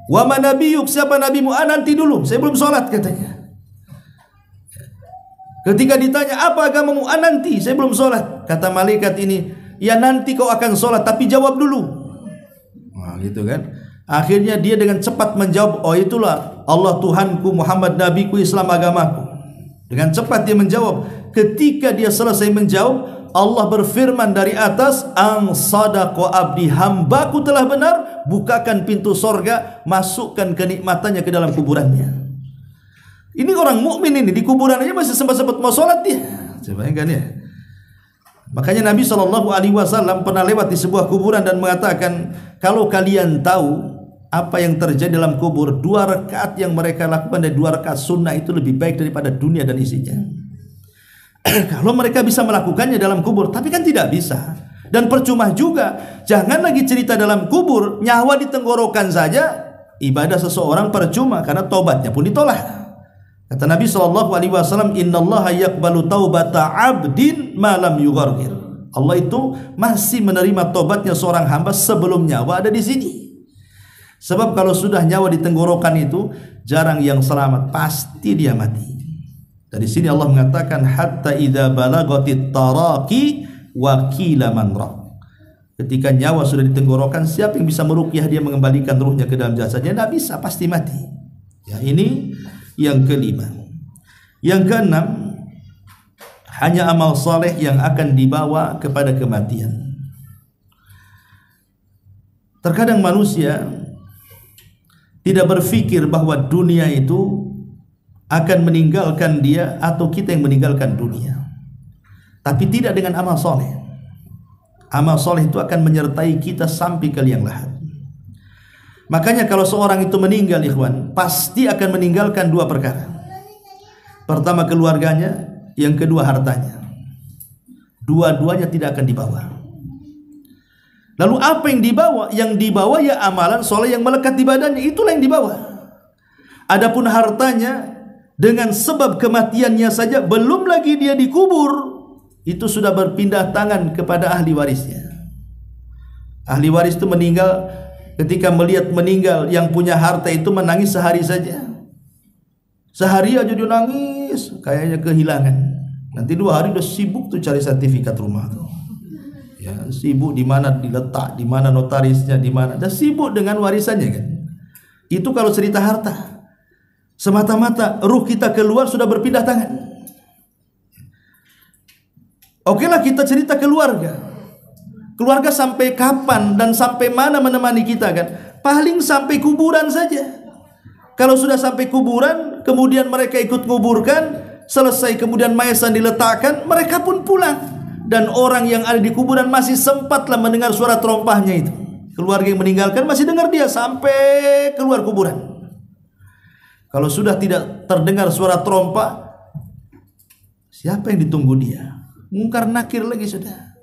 Wa man nabiyuk, siapa nabimu? Nanti dulu, saya belum sholat, katanya. Ketika ditanya, apa agamamu? Nanti, saya belum sholat. Kata malaikat ini, ya nanti kau akan sholat, tapi jawab dulu. Wah gitu kan. Akhirnya dia dengan cepat menjawab, oh itulah Allah Tuhanku, Muhammad Nabiku, Islam agamaku. Dengan cepat dia menjawab. Ketika dia selesai menjawab, Allah berfirman dari atas, ang sadaqa abdi, hambaku telah benar, bukakan pintu sorga, masukkan kenikmatannya ke dalam kuburannya. Ini orang mukmin ini di kuburan aja masih sempat-sempat mau sholat dia. Coba bayangkan ya. Makanya Nabi SAW pernah lewat di sebuah kuburan dan mengatakan, kalau kalian tahu apa yang terjadi dalam kubur, 2 rakaat yang mereka lakukan dari 2 rakaat sunnah itu lebih baik daripada dunia dan isinya. Kalau mereka bisa melakukannya dalam kubur, tapi kan tidak bisa. Dan percuma juga. Jangan lagi cerita dalam kubur, nyawa di tenggorokan saja ibadah seseorang percuma karena tobatnya pun ditolak. Kata Nabi SAW, innallaha yaqbalu taubata abdin ma lam yughargir. Allah itu masih menerima tobatnya seorang hamba sebelum nyawa ada di sini. Sebab kalau sudah nyawa di tenggorokan itu, jarang yang selamat, pasti dia mati. Dari sini Allah mengatakan, hatta idza balagatit taraqi wa qila man ra. Ketika nyawa sudah di tenggorokan, siapa yang bisa meruqyah dia mengembalikan ruhnya ke dalam jasadnya? Tidak bisa, pasti mati. Ya, ini yang kelima. Yang keenam, hanya amal saleh yang akan dibawa kepada kematian. Terkadang manusia tidak berpikir bahwa dunia itu akan meninggalkan dia atau kita yang meninggalkan dunia. Tapi tidak dengan amal soleh. Amal soleh itu akan menyertai kita sampai ke liang lahat. Makanya kalau seorang itu meninggal, ikhwan, pasti akan meninggalkan 2 perkara. Pertama keluarganya, yang kedua hartanya. Dua-duanya tidak akan dibawa. Lalu apa yang dibawa? Yang dibawa ya amalan soleh yang melekat di badannya, itulah yang dibawa. Adapun hartanya, dengan sebab kematiannya saja, belum lagi dia dikubur, itu sudah berpindah tangan kepada ahli warisnya. Ahli waris itu meninggal, ketika melihat meninggal yang punya harta itu menangis sehari saja. Sehari aja dia nangis, kayaknya kehilangan. Nanti 2 hari udah sibuk tuh cari sertifikat rumah tuh. Ya, sibuk di mana diletak, di mana notarisnya, di mana. Udah sibuk dengan warisannya kan. Itu kalau cerita harta. Semata-mata ruh kita keluar sudah berpindah tangan. Okelah kita cerita keluarga. Keluarga sampai kapan dan sampai mana menemani kita kan? Paling sampai kuburan saja. Kalau sudah sampai kuburan, kemudian mereka ikut nguburkan, selesai kemudian mayat diletakkan, mereka pun pulang. Dan orang yang ada di kuburan masih sempatlah mendengar suara terompahnya itu. Keluarga yang meninggalkan masih dengar dia sampai keluar kuburan. Kalau sudah tidak terdengar suara terompah, Siapa yang ditunggu dia? Mungkar nakir lagi sudah.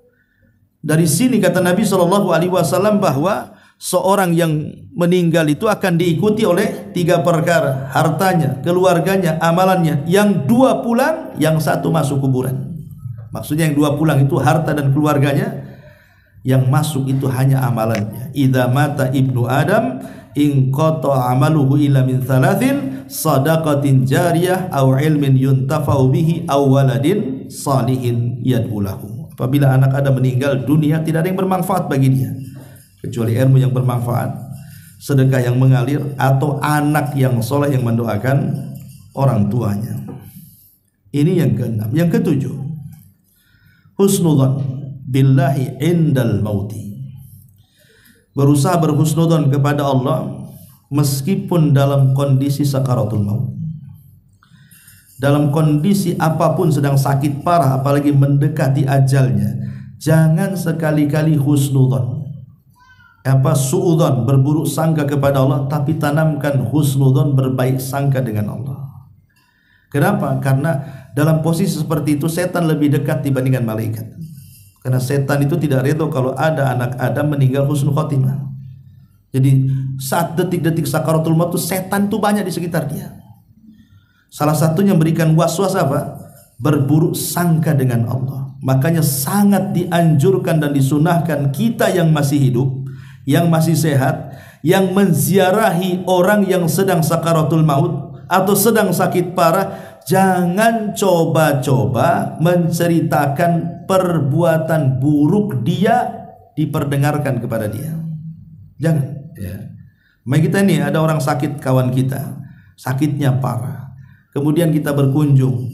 Dari sini kata Nabi SAW bahwa seorang yang meninggal itu akan diikuti oleh 3 perkara: hartanya, keluarganya, amalannya. Yang 2 pulang, yang 1 masuk kuburan. Maksudnya yang 2 pulang itu harta dan keluarganya, yang masuk itu hanya amalannya. Idza mata ibnu Adam in qata amaluhu illa min thalathin, sadaqatin jariyah aw ilmin yuntafa'u bihi aw waladin salihin yad'u lahu. Apabila anak Adam meninggal dunia, tidak ada yang bermanfaat bagi dia kecuali ilmu yang bermanfaat, sedekah yang mengalir, atau anak yang soleh yang mendoakan orang tuanya. Ini yang ke-6. Yang ke-7, husnudzan billahi indal mauti. Berusaha berhusnudzan kepada Allah meskipun dalam kondisi sakaratul maut. Dalam kondisi apapun, sedang sakit parah, apalagi mendekati ajalnya, jangan sekali-kali husnudzan, suudzon, berburuk sangka kepada Allah, tapi tanamkan husnudzon, berbaik sangka dengan Allah. Kenapa? Karena dalam posisi seperti itu setan lebih dekat dibandingkan malaikat. Karena setan itu tidak redha kalau ada anak Adam meninggal husnul khotimah. Jadi saat detik-detik sakaratul maut itu setan itu banyak di sekitar dia. Salah satunya memberikan waswas apa? Berburuk sangka dengan Allah. Makanya sangat dianjurkan dan disunahkan kita yang masih hidup, yang masih sehat, yang menziarahi orang yang sedang sakaratul maut atau sedang sakit parah, jangan coba-coba menceritakan perbuatan buruk dia, diperdengarkan kepada dia. Jangan, ya. Kita ini ada orang sakit, kawan kita, sakitnya parah. Kemudian kita berkunjung,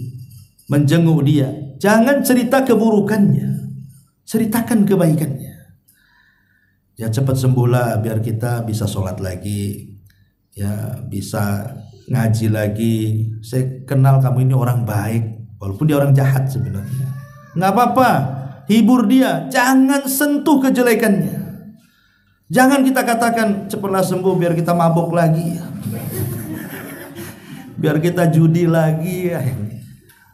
menjenguk dia. Jangan cerita keburukannya, ceritakan kebaikannya. Ya cepat sembuhlah biar kita bisa sholat lagi, ya bisa ngaji lagi. Saya kenal kamu ini orang baik, walaupun dia orang jahat sebenarnya. Nggak apa-apa, hibur dia. Jangan sentuh kejelekannya. Jangan kita katakan cepatlah sembuh biar kita mabok lagi, biar kita judi lagi.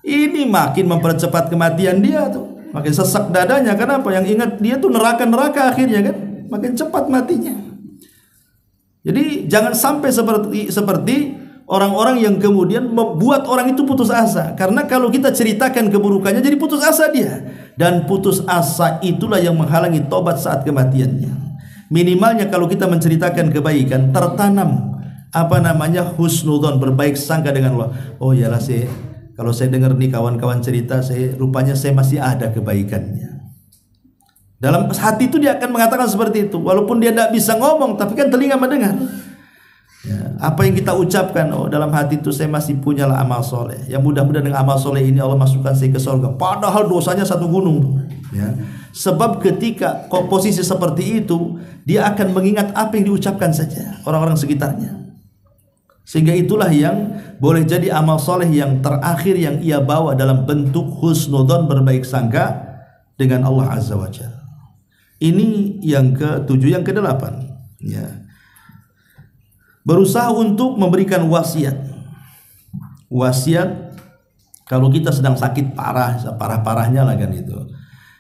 Ini makin mempercepat kematian dia tuh, makin sesak dadanya. Kenapa? Yang ingat dia tuh neraka akhirnya kan, makin cepat matinya. Jadi jangan sampai seperti orang-orang yang kemudian membuat orang itu putus asa. Karena kalau kita ceritakan keburukannya, jadi putus asa dia. Dan putus asa itulah yang menghalangi tobat saat kematiannya. Minimalnya kalau kita menceritakan kebaikan, tertanam husnudzon, berbaik sangka dengan Allah. Oh iyalah, kalau saya dengar nih kawan-kawan cerita, rupanya saya masih ada kebaikannya. Dalam hati itu dia akan mengatakan seperti itu, walaupun dia tidak bisa ngomong, tapi kan telinga mendengar. Ya, apa yang kita ucapkan, oh dalam hati itu saya masih punyalah amal soleh. Yang mudah-mudahan dengan amal soleh ini Allah masukkan saya ke surga. Padahal dosanya 1 gunung. Ya. Sebab ketika posisi seperti itu, dia akan mengingat apa yang diucapkan saja orang-orang sekitarnya. Sehingga itulah yang boleh jadi amal soleh yang terakhir yang ia bawa dalam bentuk husnudzon, berbaik sangka dengan Allah Azza wa Jalla. Ini yang ke-7. Yang ke-8, ya, berusaha untuk memberikan wasiat. Wasiat kalau kita sedang sakit parah, parah-parahnya lah kan itu.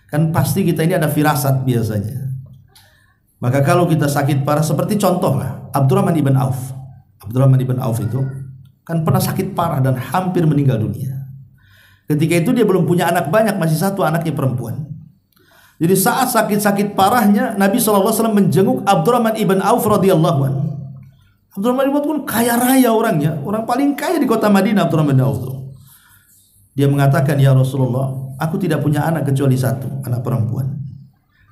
Kan pasti kita ini ada firasat biasanya. Maka kalau kita sakit parah, seperti contoh lah Abdurrahman ibn Auf. Abdurrahman ibn Auf itu kan pernah sakit parah dan hampir meninggal dunia. Ketika itu dia belum punya anak banyak, masih 1 anaknya perempuan. Jadi saat sakit-sakit parahnya, Nabi SAW menjenguk Abdurrahman ibn Auf radhiyallahu anhu. Abdurrahman ibn Auf pun kaya raya orangnya, orang paling kaya di kota Madinah. Abdurrahman ibn Auf itu, dia mengatakan, ya Rasulullah, aku tidak punya anak kecuali 1 anak perempuan,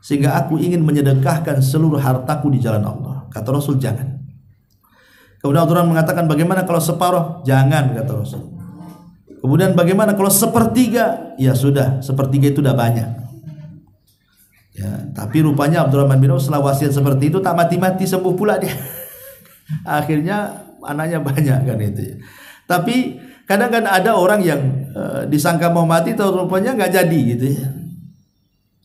sehingga aku ingin menyedekahkan seluruh hartaku di jalan Allah. Kata Rasul, jangan. Kemudian Abdurrahman mengatakan, bagaimana kalau separuh? Jangan, kata Rasul. Kemudian bagaimana kalau 1/3? Ya sudah, 1/3 itu udah banyak. Ya, tapi rupanya Abdurrahman bin Auf setelah wasiat seperti itu tak mati-mati, sembuh pula dia. Akhirnya anaknya banyak kan itu ya. Tapi kadang kan ada orang yang disangka mau mati, tahu rupanya nggak jadi gitu ya.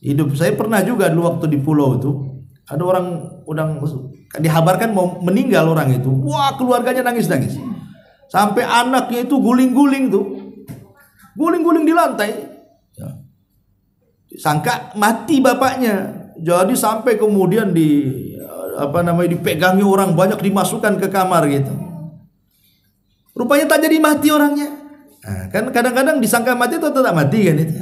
Hidup saya pernah juga dulu waktu di pulau itu, ada orang udah dihabarkan mau meninggal orang itu. Wah, keluarganya nangis-nangis. Sampai anaknya itu guling-guling tuh. guling-guling di lantai. Ya. Sangka mati bapaknya. Jadi sampai kemudian dipegangi orang banyak, dimasukkan ke kamar gitu. Rupanya tak jadi mati orangnya. Nah, kan kadang-kadang disangka mati atau tidak mati kan itu.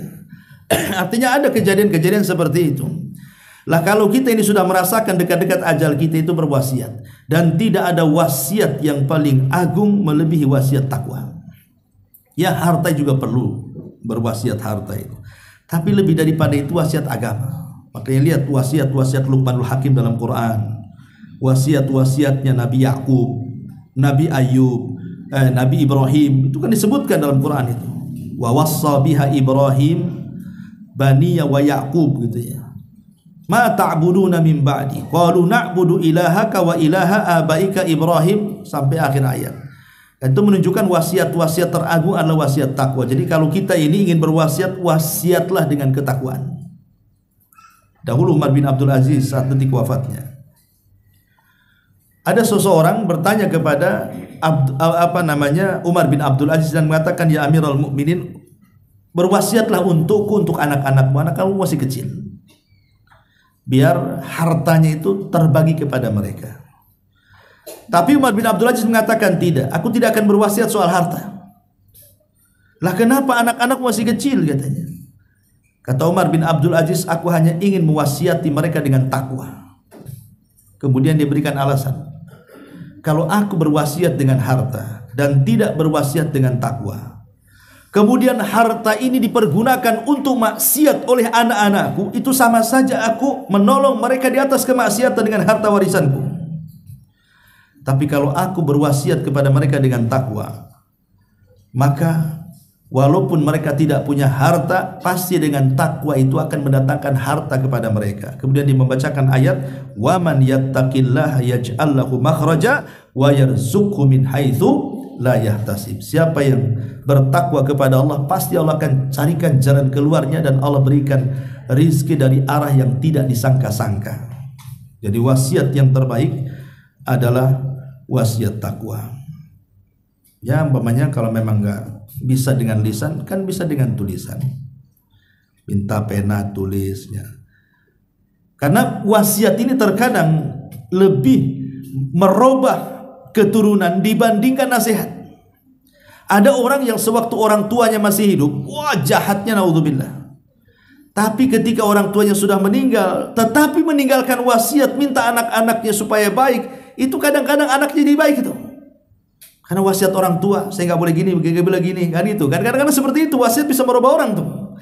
Artinya ada kejadian-kejadian seperti itu. Lah kalau kita ini sudah merasakan dekat-dekat ajal, kita itu berwasiat, dan tidak ada wasiat yang paling agung melebihi wasiat takwa. Ya, harta juga perlu berwasiat harta itu. Tapi lebih daripada itu wasiat agama. Makanya lihat wasiat-wasiat Luqmanul Hakim dalam Quran. Wasiat-wasiatnya Nabi Yakub, Nabi Ayub, Nabi Ibrahim, itu kan disebutkan dalam Quran itu. Wa wassa biha Ibrahim baniya wa Yaqub gitu ya. Ma ta'buduna min ba'di qalu na'budu ilahaka wa ilaha abaika Ibrahim, sampai akhir ayat. Itu menunjukkan wasiat-wasiat teragung adalah wasiat takwa. Jadi kalau kita ini ingin berwasiat, wasiatlah dengan ketakwaan. Dahulu Umar bin Abdul Aziz saat detik wafatnya, ada seseorang bertanya kepada Umar bin Abdul Aziz dan mengatakan, ya Amirul Mukminin, berwasiatlah untukku, untuk anak-anakmu, anak kamu masih kecil, biar hartanya itu terbagi kepada mereka. Tapi Umar bin Abdul Aziz mengatakan, tidak, aku tidak akan berwasiat soal harta. Lah kenapa, anak-anak masih kecil katanya. Kata Umar bin Abdul Aziz, aku hanya ingin mewasiati mereka dengan takwa. Kemudian dia berikan alasan, kalau aku berwasiat dengan harta dan tidak berwasiat dengan takwa, kemudian harta ini dipergunakan untuk maksiat oleh anak-anakku, itu sama saja aku menolong mereka di atas kemaksiatan dengan harta warisanku. Tapi kalau aku berwasiat kepada mereka dengan takwa, maka walaupun mereka tidak punya harta, pasti dengan takwa itu akan mendatangkan harta kepada mereka. Kemudian dia membacakan ayat, wa man yattaqillaha yaj'al lahu makhraja wa yarzuqhu min haitsu la yahtasib. Siapa yang bertakwa kepada Allah, pasti Allah akan carikan jalan keluarnya, dan Allah berikan rizki dari arah yang tidak disangka-sangka. Jadi wasiat yang terbaik adalah wasiat takwa. Ya, umpamanya kalau memang enggak bisa dengan lisan, kan bisa dengan tulisan. Minta pena, tulisnya. Karena wasiat ini terkadang lebih merubah keturunan dibandingkan nasihat. Ada orang yang sewaktu orang tuanya masih hidup, wah jahatnya, naudzubillah. Tapi ketika orang tuanya sudah meninggal, tetapi meninggalkan wasiat, minta anak-anaknya supaya baik, itu kadang-kadang anaknya jadi baik itu. Karena wasiat orang tua, saya nggak boleh gini, begini, kan itu. Kan kadang-kadang seperti itu, wasiat bisa merubah orang tuh.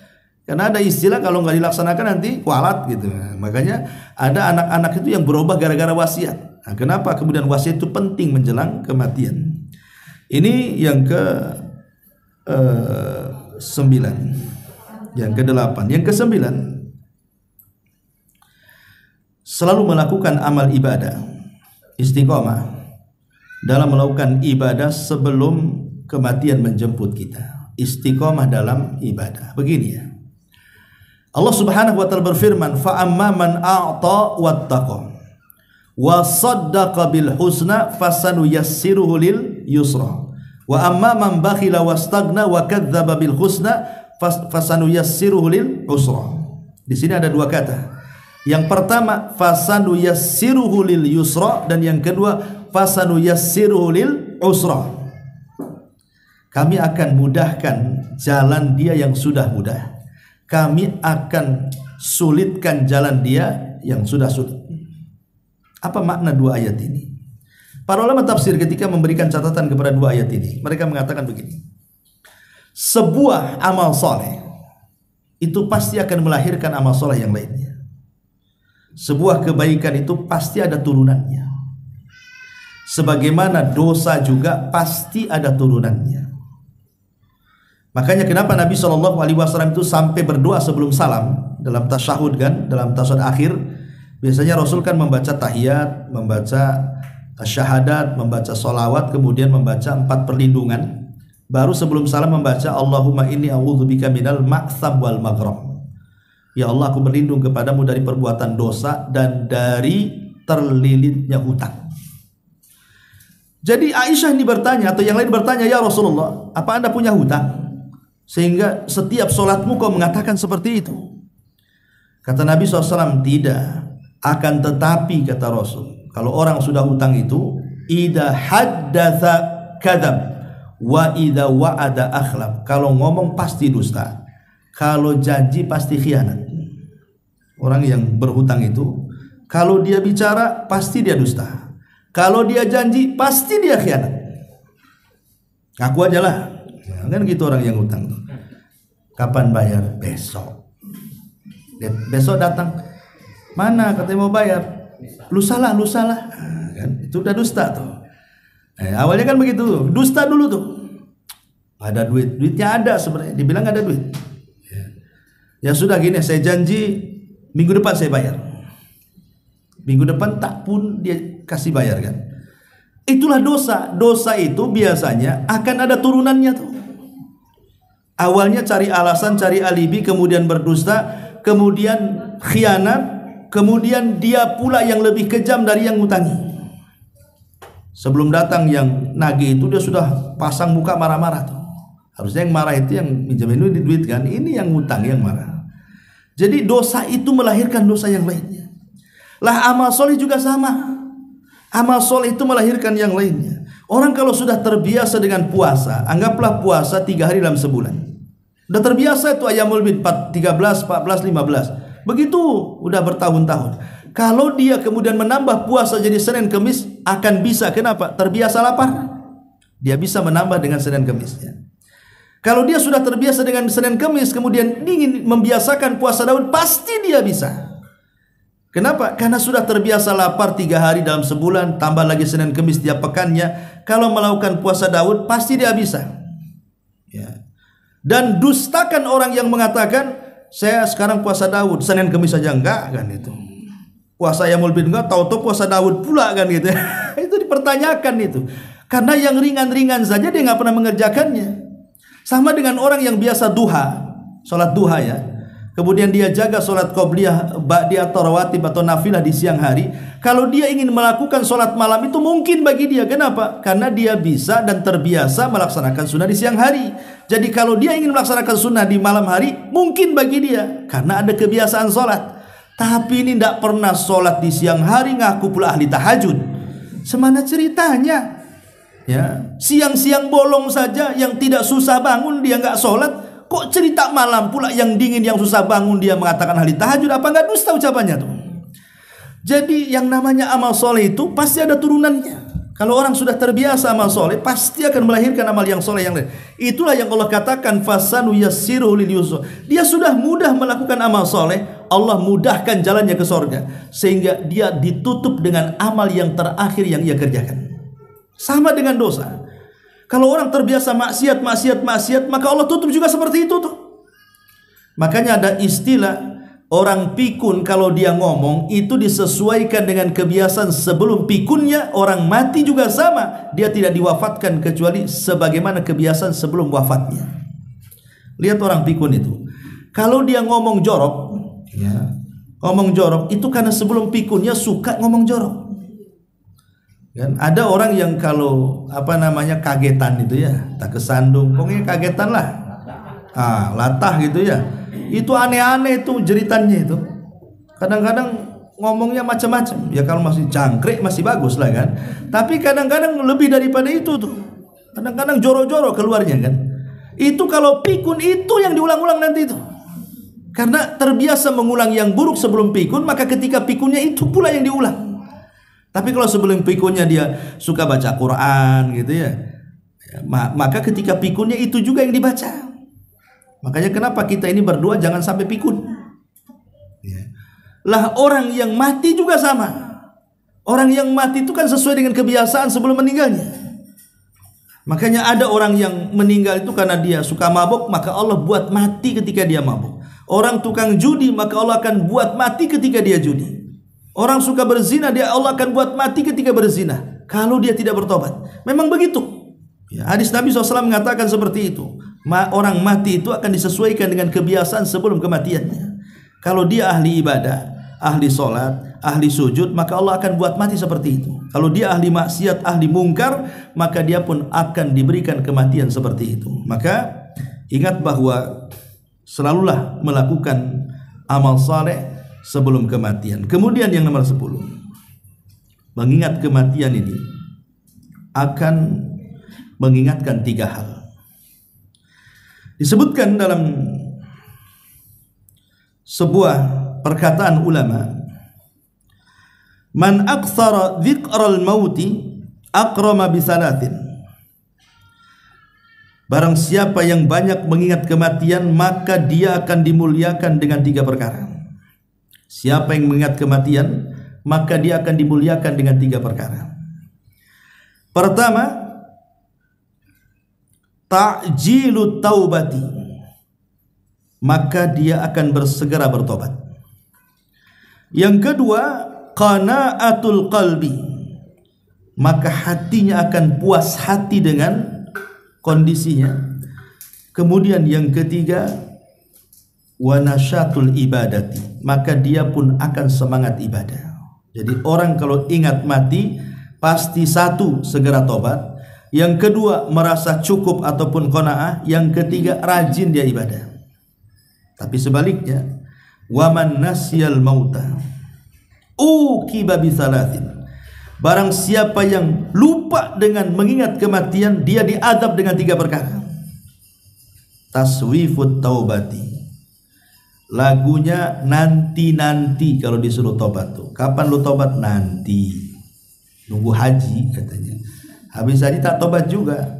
Karena ada istilah kalau nggak dilaksanakan nanti kualat gitu. Makanya ada anak-anak itu yang berubah gara-gara wasiat. Nah, kenapa kemudian wasiat itu penting menjelang kematian? Ini yang ke 9, yang ke 8, yang ke 9, selalu melakukan amal ibadah, istiqomah dalam melakukan ibadah sebelum kematian menjemput kita. Istiqomah dalam ibadah. Begini ya, Allah Subhanahu wa taala berfirman, fa amma man a'ta wattaqa wa saddaqa bil husna fasanuyassiruhu lil yusra wa amma man bakhila wastaghna wa kadzdzaba bil husna fasanuyassiruhu lil usra. Di sini ada dua kata. Yang pertama fasanuyassiruhu lil yusra, dan yang kedua fasanuyassiruhu lil usra. Kami akan mudahkan jalan dia yang sudah mudah. Kami akan sulitkan jalan dia yang sudah sulit. Apa makna dua ayat ini? Para ulama tafsir ketika memberikan catatan kepada dua ayat ini, mereka mengatakan begini. Sebuah amal soleh itu pasti akan melahirkan amal soleh yang lainnya. Sebuah kebaikan itu pasti ada turunannya. Sebagaimana dosa juga pasti ada turunannya. Makanya kenapa Nabi SAW itu sampai berdoa sebelum salam dalam tasyahud kan, dalam tasyahud akhir, biasanya Rasul kan membaca tahiyat, membaca syahadat, membaca solawat, kemudian membaca 4 perlindungan, baru sebelum salam membaca Allahumma inni a'udzubika minal ma'tham wal maghram. Ya Allah, aku berlindung kepadamu dari perbuatan dosa dan dari terlilitnya hutang. Jadi Aisyah ini bertanya, atau yang lain bertanya, ya Rasulullah, apa Anda punya hutang? sehingga setiap solatmu kau mengatakan seperti itu. Kata Nabi SAW, tidak. Akan tetapi kata Rasul, kalau orang sudah hutang itu, idza haddatsa kadzab wa idza wa'ada akhlaf. Kalau ngomong pasti dusta, kalau janji pasti khianat. Orang yang berhutang itu, kalau dia bicara pasti dia dusta, kalau dia janji pasti dia khianat. Ngaku aja lah, kan gitu orang yang hutang. Kapan bayar? Besok. Besok datang, mana katanya mau bayar? Lusa lah. Kan itu udah dusta tuh. Awalnya kan begitu, dusta dulu tuh. Ada duitnya ada sebenarnya, dibilang ada duit. Ya sudah gini, saya janji minggu depan saya bayar. Minggu depan tak pun dia kasih bayar kan. Itulah dosa. Dosa itu biasanya akan ada turunannya tuh. Awalnya cari alasan, cari alibi, kemudian berdusta, kemudian khianat, kemudian dia pula yang lebih kejam dari yang ngutangi. Sebelum datang yang nagih itu dia sudah pasang muka marah-marah tuh. Harusnya yang marah itu yang minjemin duit kan, ini yang ngutang yang marah. Jadi dosa itu melahirkan dosa yang lainnya. Lah amal soleh juga sama. Amal soleh itu melahirkan yang lainnya. Orang kalau sudah terbiasa dengan puasa, anggaplah puasa 3 hari dalam sebulan. Udah terbiasa itu ayamul bid 13, 14, 15. Begitu udah bertahun-tahun. Kalau dia kemudian menambah puasa jadi Senin Kemis, akan bisa. Kenapa? Terbiasa lapar. Dia bisa menambah dengan Senin Kemisnya. Kalau dia sudah terbiasa dengan Senin Kemis, kemudian ingin membiasakan puasa Daud, pasti dia bisa. Kenapa? Karena sudah terbiasa lapar 3 hari dalam sebulan, tambah lagi Senin Kemis tiap pekannya. Kalau melakukan puasa Daud, pasti dia bisa. Ya. Dan dustakan orang yang mengatakan, saya sekarang puasa Daud, Senin Kemis saja enggak kan itu. Puasa Yaumul Bid enggak, tahu-tahu puasa Daud pula kan gitu. Itu dipertanyakan itu. Karena yang ringan-ringan saja dia nggak pernah mengerjakannya. Sama dengan orang yang biasa duha, sholat duha ya. Kemudian dia jaga sholat qobliyah, ba'diyah atau rawatib atau nafilah di siang hari. Kalau dia ingin melakukan sholat malam itu mungkin bagi dia. Kenapa? Karena dia bisa dan terbiasa melaksanakan sunnah di siang hari. Jadi kalau dia ingin melaksanakan sunnah di malam hari, mungkin bagi dia. Karena ada kebiasaan sholat. Tapi ini tidak pernah sholat di siang hari, ngaku pula ahli tahajud. Semana ceritanya? Ya, siang-siang bolong saja yang tidak susah bangun dia nggak sholat. Kok cerita malam pula yang dingin yang susah bangun dia mengatakan ahli tahajud? Apa nggak dusta ucapannya tuh? Jadi yang namanya amal soleh itu pasti ada turunannya. Kalau orang sudah terbiasa amal soleh, pasti akan melahirkan amal yang soleh yang lain. Itulah yang Allah katakan fasanu yassiruhu lil yusra. Dia sudah mudah melakukan amal soleh, Allah mudahkan jalannya ke sorga, sehingga dia ditutup dengan amal yang terakhir yang ia kerjakan. Sama dengan dosa. Kalau orang terbiasa maksiat, maka Allah tutup juga seperti itu tuh. Makanya ada istilah orang pikun, kalau dia ngomong itu disesuaikan dengan kebiasaan sebelum pikunnya. Orang mati juga sama, dia tidak diwafatkan kecuali sebagaimana kebiasaan sebelum wafatnya. Lihat orang pikun itu, kalau dia ngomong jorok ya, ngomong jorok itu karena sebelum pikunnya suka ngomong jorok. Kan ada orang yang kalau kagetan itu ya, tak kesandung, pokoknya kagetan lah, latah gitu ya, itu aneh-aneh itu jeritannya itu. Kadang-kadang ngomongnya macam-macam. Ya kalau masih jangkrik masih bagus lah kan. Tapi kadang-kadang lebih daripada itu tuh. Kadang-kadang joro-joro keluarnya kan. Itu kalau pikun itu yang diulang-ulang nanti itu. Karena terbiasa mengulang yang buruk sebelum pikun, maka ketika pikunnya itu pula yang diulang. Tapi kalau sebelum pikunnya dia suka baca Quran gitu ya, maka ketika pikunnya itu juga yang dibaca. Makanya kenapa kita ini berdoa jangan sampai pikun ya. Lah orang yang mati juga sama. Orang yang mati itu kan sesuai dengan kebiasaan sebelum meninggalnya. Makanya ada orang yang meninggal itu karena dia suka mabuk, maka Allah buat mati ketika dia mabuk. Orang tukang judi, maka Allah akan buat mati ketika dia judi. Orang suka berzina, Allah akan buat mati ketika berzina kalau dia tidak bertobat. Memang begitu ya, hadis Nabi SAW mengatakan seperti itu. Orang mati itu akan disesuaikan dengan kebiasaan sebelum kematiannya. Kalau dia ahli ibadah, ahli sholat, ahli sujud, maka Allah akan buat mati seperti itu. Kalau dia ahli maksiat, ahli mungkar, maka dia pun akan diberikan kematian seperti itu. Maka Ingat bahwa selalulah melakukan amal saleh sebelum kematian. Kemudian yang nomor 10, mengingat kematian ini akan mengingatkan 3 hal. Disebutkan dalam sebuah perkataan ulama, man aktsara dzikral mauti akrama bisalatin. Barang siapa yang banyak mengingat kematian, maka dia akan dimuliakan dengan 3 perkara. Siapa yang mengingat kematian, maka dia akan dimuliakan dengan 3 perkara. Pertama, ta'jilut taubati, maka dia akan bersegera bertobat. Yang kedua, qana'atul qalbi, maka hatinya akan puas hati dengan kondisinya. Kemudian yang ketiga, wa nasyatul ibadati, maka dia pun akan semangat ibadah. Jadi orang kalau ingat mati, pasti 1, segera tobat. Yang kedua, merasa cukup ataupun qanaah. Yang ketiga, rajin dia ibadah. Tapi sebaliknya, wa man nasyal mauta uqiba bisalatin, barang siapa yang lupa dengan mengingat kematian, dia diadab dengan 3 perkara. Taswifut taubati, lagunya nanti-nanti kalau disuruh tobat tuh. Kapan lu tobat? Nanti. Nunggu haji katanya. Habis haji tak tobat juga.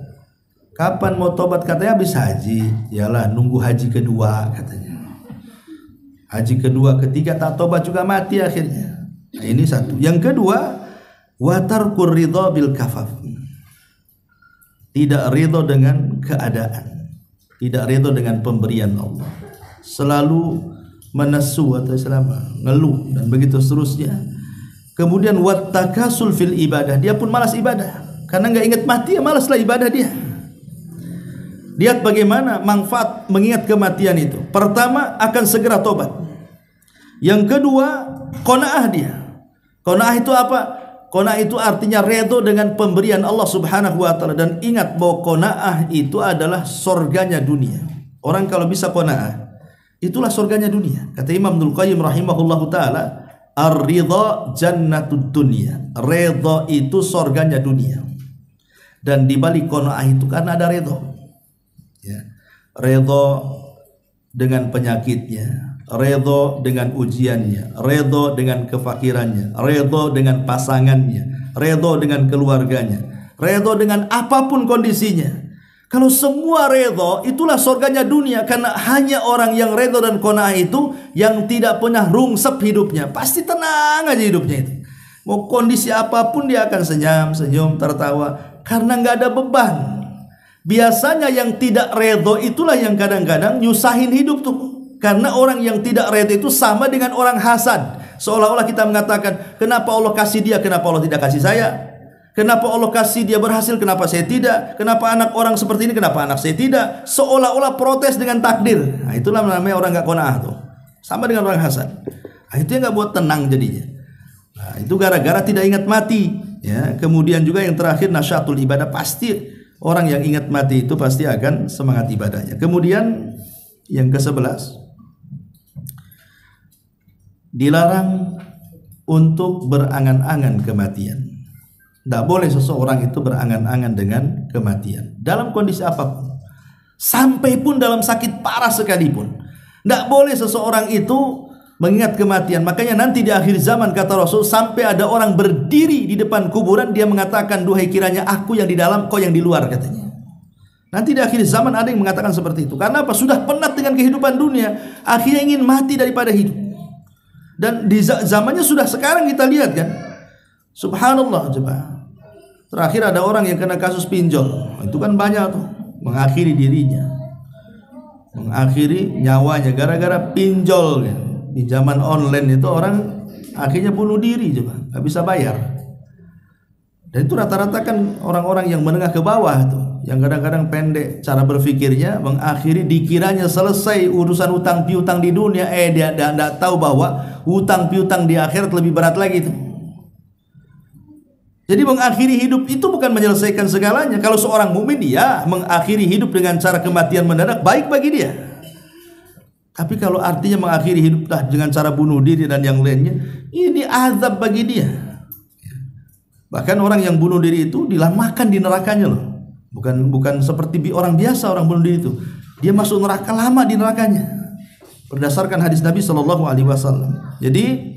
Kapan mau tobat? Katanya habis haji. Yalah, nunggu haji kedua katanya. Haji kedua, ketiga tak tobat juga mati akhirnya. Nah, ini 1. Yang kedua, wa tarkur ridha bil kafaf, tidak ridha dengan keadaan, tidak ridha dengan pemberian Allah, selalu menesu atau selama ngeluh dan begitu seterusnya. Kemudian wat takasul fil ibadah, dia pun malas ibadah karena nggak ingat mati, ya malaslah ibadah dia. Lihat bagaimana manfaat mengingat kematian itu. Pertama, akan segera tobat. Yang kedua, qanaah dia. Qanaah itu apa? Qanaah itu artinya redho dengan pemberian Allah Subhanahu wa taala, dan ingat bahwa qanaah itu adalah surganya dunia. Orang kalau bisa qanaah, itulah surganya dunia. Kata Imam Ibnul Qayyim rahimahullahu taala, ar-ridha jannatud dunya. Redho itu surganya dunia. Dan di balik qanaah itu karena ada redho. Ya. Redho dengan penyakitnya, redho dengan ujiannya, redho dengan kefakirannya, redho dengan pasangannya, redho dengan keluarganya, redho dengan apapun kondisinya. Kalau semua redho, itulah surganya dunia. Karena hanya orang yang redho dan qanaah itu yang tidak pernah rungsep hidupnya. Pasti tenang aja hidupnya itu. Mau kondisi apapun dia akan senyum, tertawa, karena nggak ada beban. Biasanya yang tidak redho itulah yang kadang-kadang nyusahin hidup tuh. Karena orang yang tidak redho itu sama dengan orang hasad. Seolah-olah kita mengatakan, kenapa Allah kasih dia, kenapa Allah tidak kasih saya? Kenapa Allah kasih dia berhasil, kenapa saya tidak? Kenapa anak orang seperti ini, kenapa anak saya tidak? Seolah-olah protes dengan takdir. Nah, itulah namanya orang gak qanaah tuh. Sama dengan orang hasad. Nah, itu yang gak buat tenang jadinya. Nah, itu gara-gara tidak ingat mati. Ya, kemudian juga yang terakhir, nasyatul ibadah. Pasti orang yang ingat mati itu pasti akan semangat ibadahnya. Kemudian yang ke-11, dilarang untuk berangan-angan kematian. Tidak boleh seseorang itu berangan-angan dengan kematian dalam kondisi apapun, sampai pun dalam sakit parah sekalipun. Tidak boleh seseorang itu mengingat kematian. Makanya nanti di akhir zaman, kata Rasul, sampai ada orang berdiri di depan kuburan, dia mengatakan, duhai kiranya aku yang di dalam, kau yang di luar, katanya. Nanti di akhir zaman ada yang mengatakan seperti itu. Karena apa? Sudah penat dengan kehidupan dunia, akhirnya ingin mati daripada hidup. Dan di zamannya sudah sekarang kita lihat kan, subhanallah, coba. Terakhir ada orang yang kena kasus pinjol. Itu kan banyak tuh, mengakhiri dirinya, mengakhiri nyawanya gara-gara pinjol kan. Pinjaman online itu orang akhirnya bunuh diri, coba, nggak bisa bayar. Dan itu rata-rata kan orang-orang yang menengah ke bawah tuh, yang kadang-kadang pendek cara berpikirnya, mengakhiri dikiranya selesai urusan utang piutang di dunia, dia tidak tahu bahwa utang piutang di akhirat lebih berat lagi tuh. Jadi mengakhiri hidup itu bukan menyelesaikan segalanya. Kalau seorang mukmin dia mengakhiri hidup dengan cara kematian mendadak, baik bagi dia. Tapi kalau artinya mengakhiri hidup dengan cara bunuh diri dan yang lainnya, ini azab bagi dia. Bahkan orang yang bunuh diri itu dilamakan di nerakanya loh. Bukan seperti orang biasa orang bunuh diri itu. Dia masuk neraka lama di nerakanya. Berdasarkan hadis Nabi Shallallahu Alaihi Wasallam. Jadi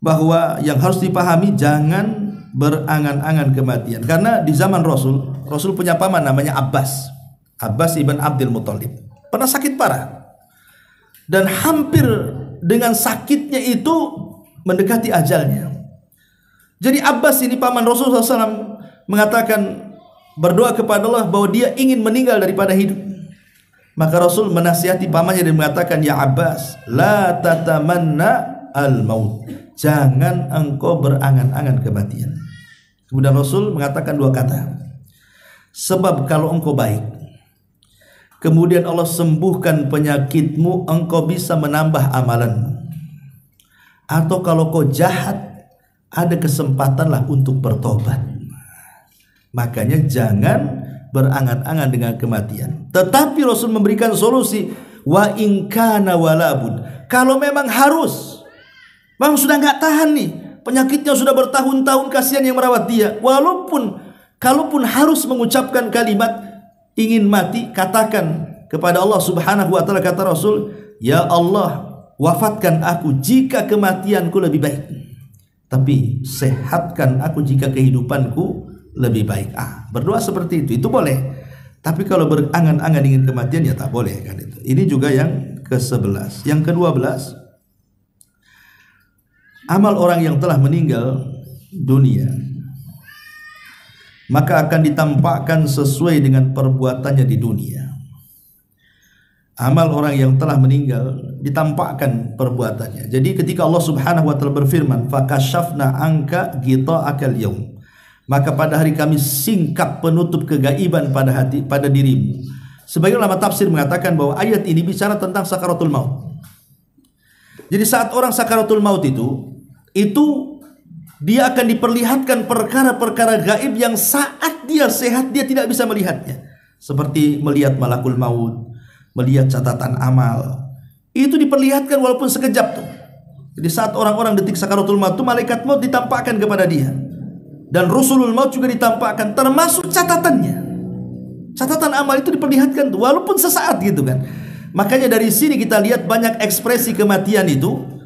bahwa yang harus dipahami, jangan berangan-angan kematian. Karena di zaman Rasul punya paman namanya Abbas ibn Abdul Muthalib. Pernah sakit parah. Dan hampir dengan sakitnya itu mendekati ajalnya. Jadi Abbas ini paman Rasulullah SAW mengatakan, berdoa kepada Allah bahwa dia ingin meninggal daripada hidup. Maka Rasul menasihati pamannya dan mengatakan, ya Abbas, la tatamanna al-maut. Jangan engkau berangan-angan kematian. Kemudian Rasul mengatakan dua kata. Sebab kalau engkau baik, kemudian Allah sembuhkan penyakitmu, engkau bisa menambah amalanmu. Atau kalau kau jahat, ada kesempatanlah untuk bertobat. Makanya jangan berangan-angan dengan kematian. Tetapi Rasul memberikan solusi, wa in kana walabud. Kalau memang harus, memang sudah nggak tahan nih, penyakitnya sudah bertahun-tahun, kasihan yang merawat dia. Kalaupun harus mengucapkan kalimat ingin mati, katakan kepada Allah Subhanahu wa taala, kata Rasul, ya Allah, wafatkan aku jika kematianku lebih baik, tapi sehatkan aku jika kehidupanku lebih baik. Berdoa seperti itu boleh. Tapi kalau berangan-angan ingin kematian ya tak boleh kan itu. Ini juga yang ke-11. Yang ke-12, amal orang yang telah meninggal dunia maka akan ditampakkan sesuai dengan perbuatannya di dunia. Amal orang yang telah meninggal ditampakkan perbuatannya. Jadi ketika Allah Subhanahu wa taala berfirman, fakashafna anka ghita'akal yaum, maka pada hari kami singkap penutup kegaiban pada dirimu. Sebagian ulama tafsir mengatakan bahwa ayat ini bicara tentang sakaratul maut. Jadi saat orang sakaratul maut itu dia akan diperlihatkan perkara-perkara gaib yang saat dia sehat dia tidak bisa melihatnya. Seperti melihat malakul maut, melihat catatan amal. Itu diperlihatkan walaupun sekejap tuh. Jadi saat orang-orang detik sakaratul maut itu, malaikat maut ditampakkan kepada dia. Dan Rasulul Maut juga ditampakkan, termasuk catatannya. Catatan amal itu diperlihatkan tuh, walaupun sesaat gitu kan. Makanya dari sini kita lihat banyak ekspresi kematian itu.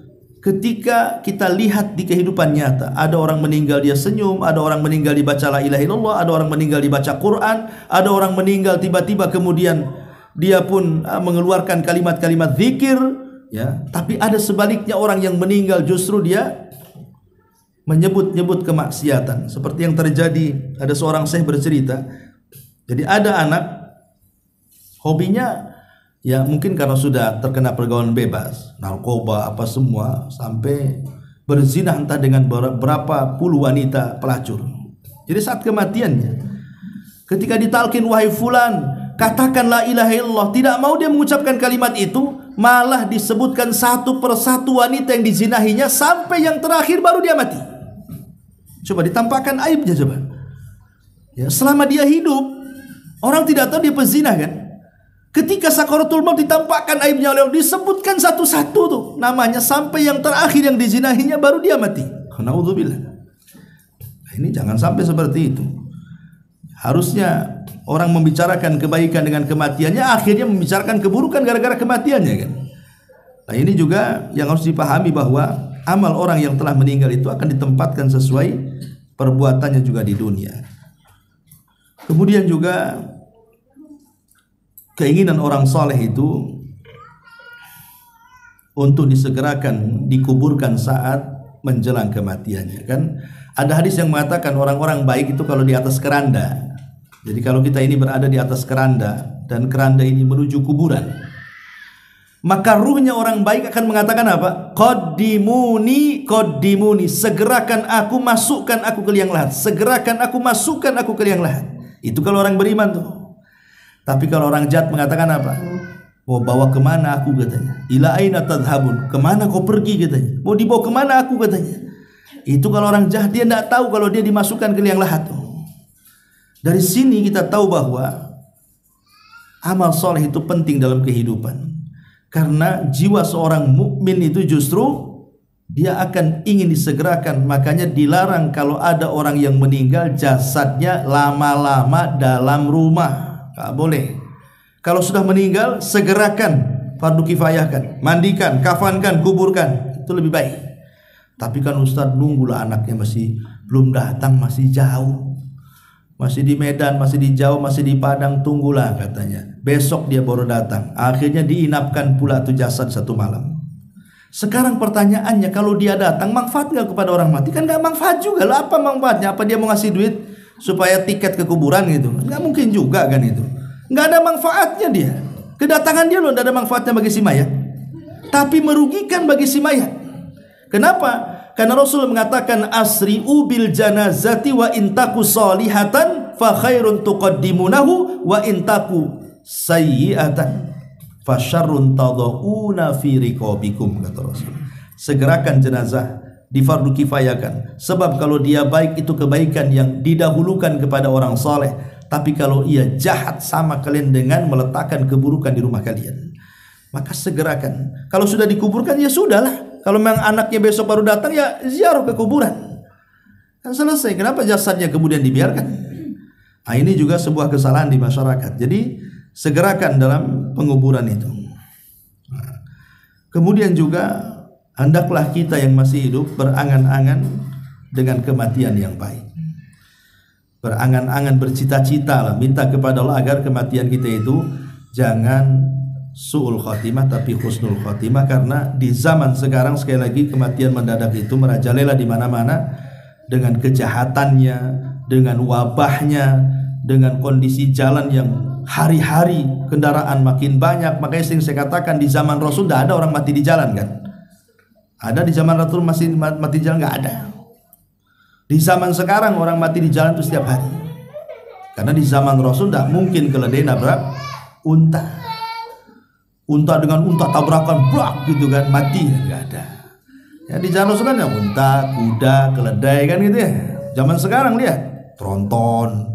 Ketika kita lihat di kehidupan nyata, ada orang meninggal dia senyum, ada orang meninggal dibaca la ilaha illallah, ada orang meninggal dibaca Quran, ada orang meninggal tiba-tiba kemudian dia pun mengeluarkan kalimat-kalimat zikir, ya. Tapi ada sebaliknya, orang yang meninggal justru dia menyebut-nyebut kemaksiatan. Seperti yang terjadi, ada seorang syekh bercerita. Jadi ada anak, hobinya ya mungkin karena sudah terkena pergaulan bebas, narkoba apa semua, sampai berzina entah dengan berapa puluh wanita pelacur. Jadi saat kematiannya, ketika ditalkin, wahai fulan, katakan la ilaha illallah, tidak mau dia mengucapkan kalimat itu, malah disebutkan satu persatu wanita yang dizinahinya, sampai yang terakhir baru dia mati. Coba ditampakkan aibnya coba. Ya, selama dia hidup, orang tidak tahu dia pezina kan. Ketika sakaratul maut ditampakkan aibnya oleh Allah, disebutkan satu-satu tuh namanya, sampai yang terakhir yang dizinahinya baru dia mati. Naudzubillah. Nah, ini jangan sampai seperti itu. Harusnya orang membicarakan kebaikan dengan kematiannya, akhirnya membicarakan keburukan gara-gara kematiannya kan. Nah, ini juga yang harus dipahami, bahwa amal orang yang telah meninggal itu akan ditempatkan sesuai perbuatannya juga di dunia. Kemudian juga keinginan orang saleh itu untuk disegerakan dikuburkan saat menjelang kematiannya kan. Ada hadis yang mengatakan orang-orang baik itu kalau di atas keranda. Jadi kalau kita ini berada di atas keranda dan keranda ini menuju kuburan, maka ruhnya orang baik akan mengatakan apa? Qaddimuni, qaddimuni, segerakan aku, masukkan aku ke liang lahat. Segerakan aku, masukkan aku ke liang lahat. Itu kalau orang beriman tuh. Tapi kalau orang jahat mengatakan apa? Mau bawa kemana aku katanya? Ila aina tadhhabun? Kemana kau pergi katanya? Mau dibawa kemana aku katanya? Itu kalau orang jahat dia tidak tahu kalau dia dimasukkan ke liang lahat. Dari sini kita tahu bahwa amal soleh itu penting dalam kehidupan. Karena jiwa seorang mukmin itu justru dia akan ingin disegerakan. Makanya dilarang kalau ada orang yang meninggal jasadnya lama-lama dalam rumah. Gak boleh. Kalau sudah meninggal segerakan, fardu kifayahkan, mandikan, kafankan, kuburkan. Itu lebih baik. Tapi kan Ustadz nunggulah anaknya masih belum datang, masih jauh, masih di Medan, masih di Jawa, masih di Padang, tunggulah katanya. Besok dia baru datang. Akhirnya diinapkan pula tuh jasad satu malam. Sekarang pertanyaannya, kalau dia datang manfaat nggak kepada orang mati? Kan nggak manfaat juga. Lah apa manfaatnya? Apa dia mau ngasih duit supaya tiket ke kuburan gitu? Nggak mungkin juga kan itu. Nggak ada manfaatnya dia. Kedatangan dia loh nggak ada manfaatnya bagi si mayat, tapi merugikan bagi si mayat. Kenapa? Karena Rasul mengatakan asri'u bil janazati wa intaku solihatan fa khairun tuqaddimunahu wa intaku sayyi'atan fa syarrun tadauuna fi riqabikum, kata Rasul. Segerakan jenazah, difardu kifayakan. Sebab kalau dia baik itu kebaikan yang didahulukan kepada orang saleh. Tapi kalau ia jahat sama kalian dengan meletakkan keburukan di rumah kalian. Maka segerakan. Kalau sudah dikuburkan ya sudahlah. Kalau memang anaknya besok baru datang ya ziarah ke kuburan. Kan selesai. Kenapa jasadnya kemudian dibiarkan? Nah, ini juga sebuah kesalahan di masyarakat. Jadi segerakan dalam penguburan itu. Nah, kemudian juga hendaklah kita yang masih hidup berangan-angan dengan kematian yang baik. Berangan-angan, bercita-cita lah, minta kepada Allah agar kematian kita itu jangan su'ul khotimah tapi husnul khotimah. Karena di zaman sekarang sekali lagi kematian mendadak itu merajalela di mana-mana dengan kejahatannya, dengan wabahnya, dengan kondisi jalan yang hari-hari kendaraan makin banyak. Makanya sering saya katakan di zaman Rasul tidak ada orang mati di jalan kan? Ada di zaman Rasul masih mati di jalan? Nggak ada. Di zaman sekarang orang mati di jalan itu setiap hari. Karena di zaman Rasul tidak mungkin keledai nabrak unta. Unta dengan unta tabrakan blak gitu kan, mati nggak ada. Ya di zaman Rasul kan ya unta, kuda, keledai kan gitu ya. Zaman sekarang lihat tronton,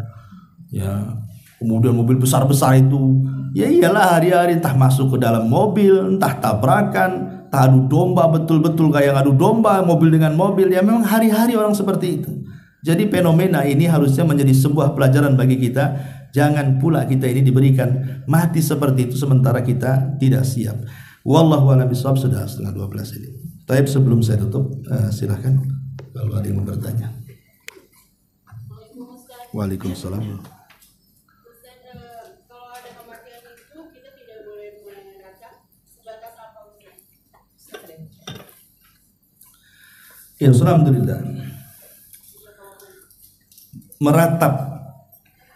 ya kemudian mobil besar-besar itu. Ya iyalah hari-hari entah masuk ke dalam mobil, entah tabrakan, entah adu domba, betul-betul kayak adu domba mobil dengan mobil. Ya memang hari-hari orang seperti itu. Jadi fenomena ini harusnya menjadi sebuah pelajaran bagi kita. Jangan pula kita ini diberikan mati seperti itu sementara kita tidak siap. Wallahu a'lam bishawab. Sudah 11:30 ini. Tapi sebelum saya tutup, silahkan kalau ada yang mau bertanya. Waalaikumsalam. Ya, alhamdulillah. Meratap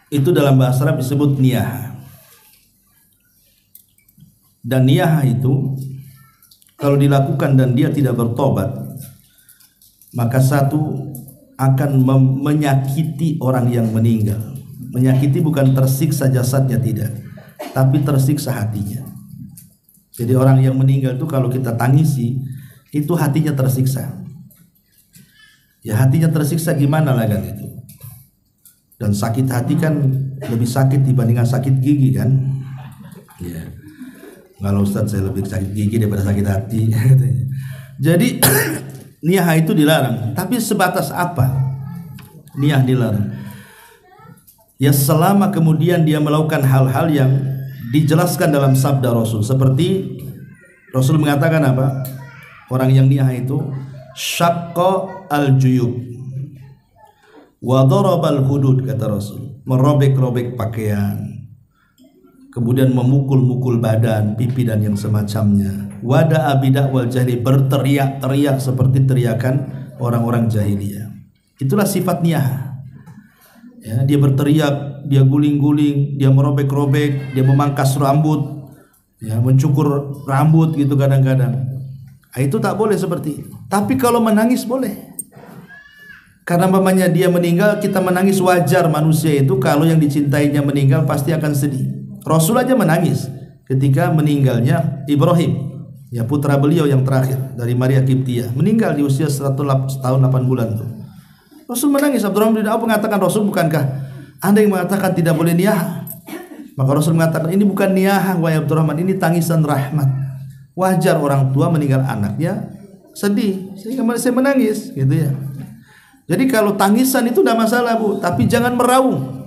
itu dalam bahasa Arab disebut niyah. Dan niyah itu kalau dilakukan dan dia tidak bertobat, maka satu akan menyakiti orang yang meninggal. Menyakiti bukan tersiksa jasadnya, tidak, tapi tersiksa hatinya. Jadi orang yang meninggal itu kalau kita tangisi, itu hatinya tersiksa. Ya hatinya tersiksa gimana lah kan itu. Dan sakit hati kan lebih sakit dibandingkan sakit gigi kan. Ya. Kalau Ustadz saya lebih sakit gigi daripada sakit hati. Jadi niyah itu dilarang. Tapi sebatas apa niyah dilarang? Ya selama kemudian dia melakukan hal-hal yang dijelaskan dalam sabda Rasul. Seperti Rasul mengatakan apa? Orang yang niyah itu syaqqa al-juyub wa darabal hudud, kata Rasul. Merobek-robek pakaian, kemudian memukul-mukul badan, pipi dan yang semacamnya. Wada abidah wal jahili, berteriak-teriak seperti teriakan orang-orang jahiliyah. Itulah sifat niyah. Ya, dia berteriak, dia guling-guling, dia merobek-robek, dia memangkas rambut, ya, mencukur rambut gitu kadang-kadang. Itu tak boleh seperti itu. Tapi kalau menangis boleh. Karena mamanya dia meninggal, kita menangis wajar. Manusia itu kalau yang dicintainya meninggal pasti akan sedih. Rasul aja menangis ketika meninggalnya Ibrahim. Ya, putra beliau yang terakhir dari Maria Kiptia, meninggal di usia 100 tahun 8 bulan tuh. Rasul menangis. Abdurrahman bin Auf mengatakan, Rasul, bukankah Anda yang mengatakan tidak boleh niyah? Maka Rasul mengatakan, ini bukan niyah wahai Abdurrahman, ini tangisan rahmat. Wajar orang tua meninggal anaknya sedih, sehingga saya menangis, gitu ya. Jadi kalau tangisan itu tidak masalah, Bu, tapi jangan meraung.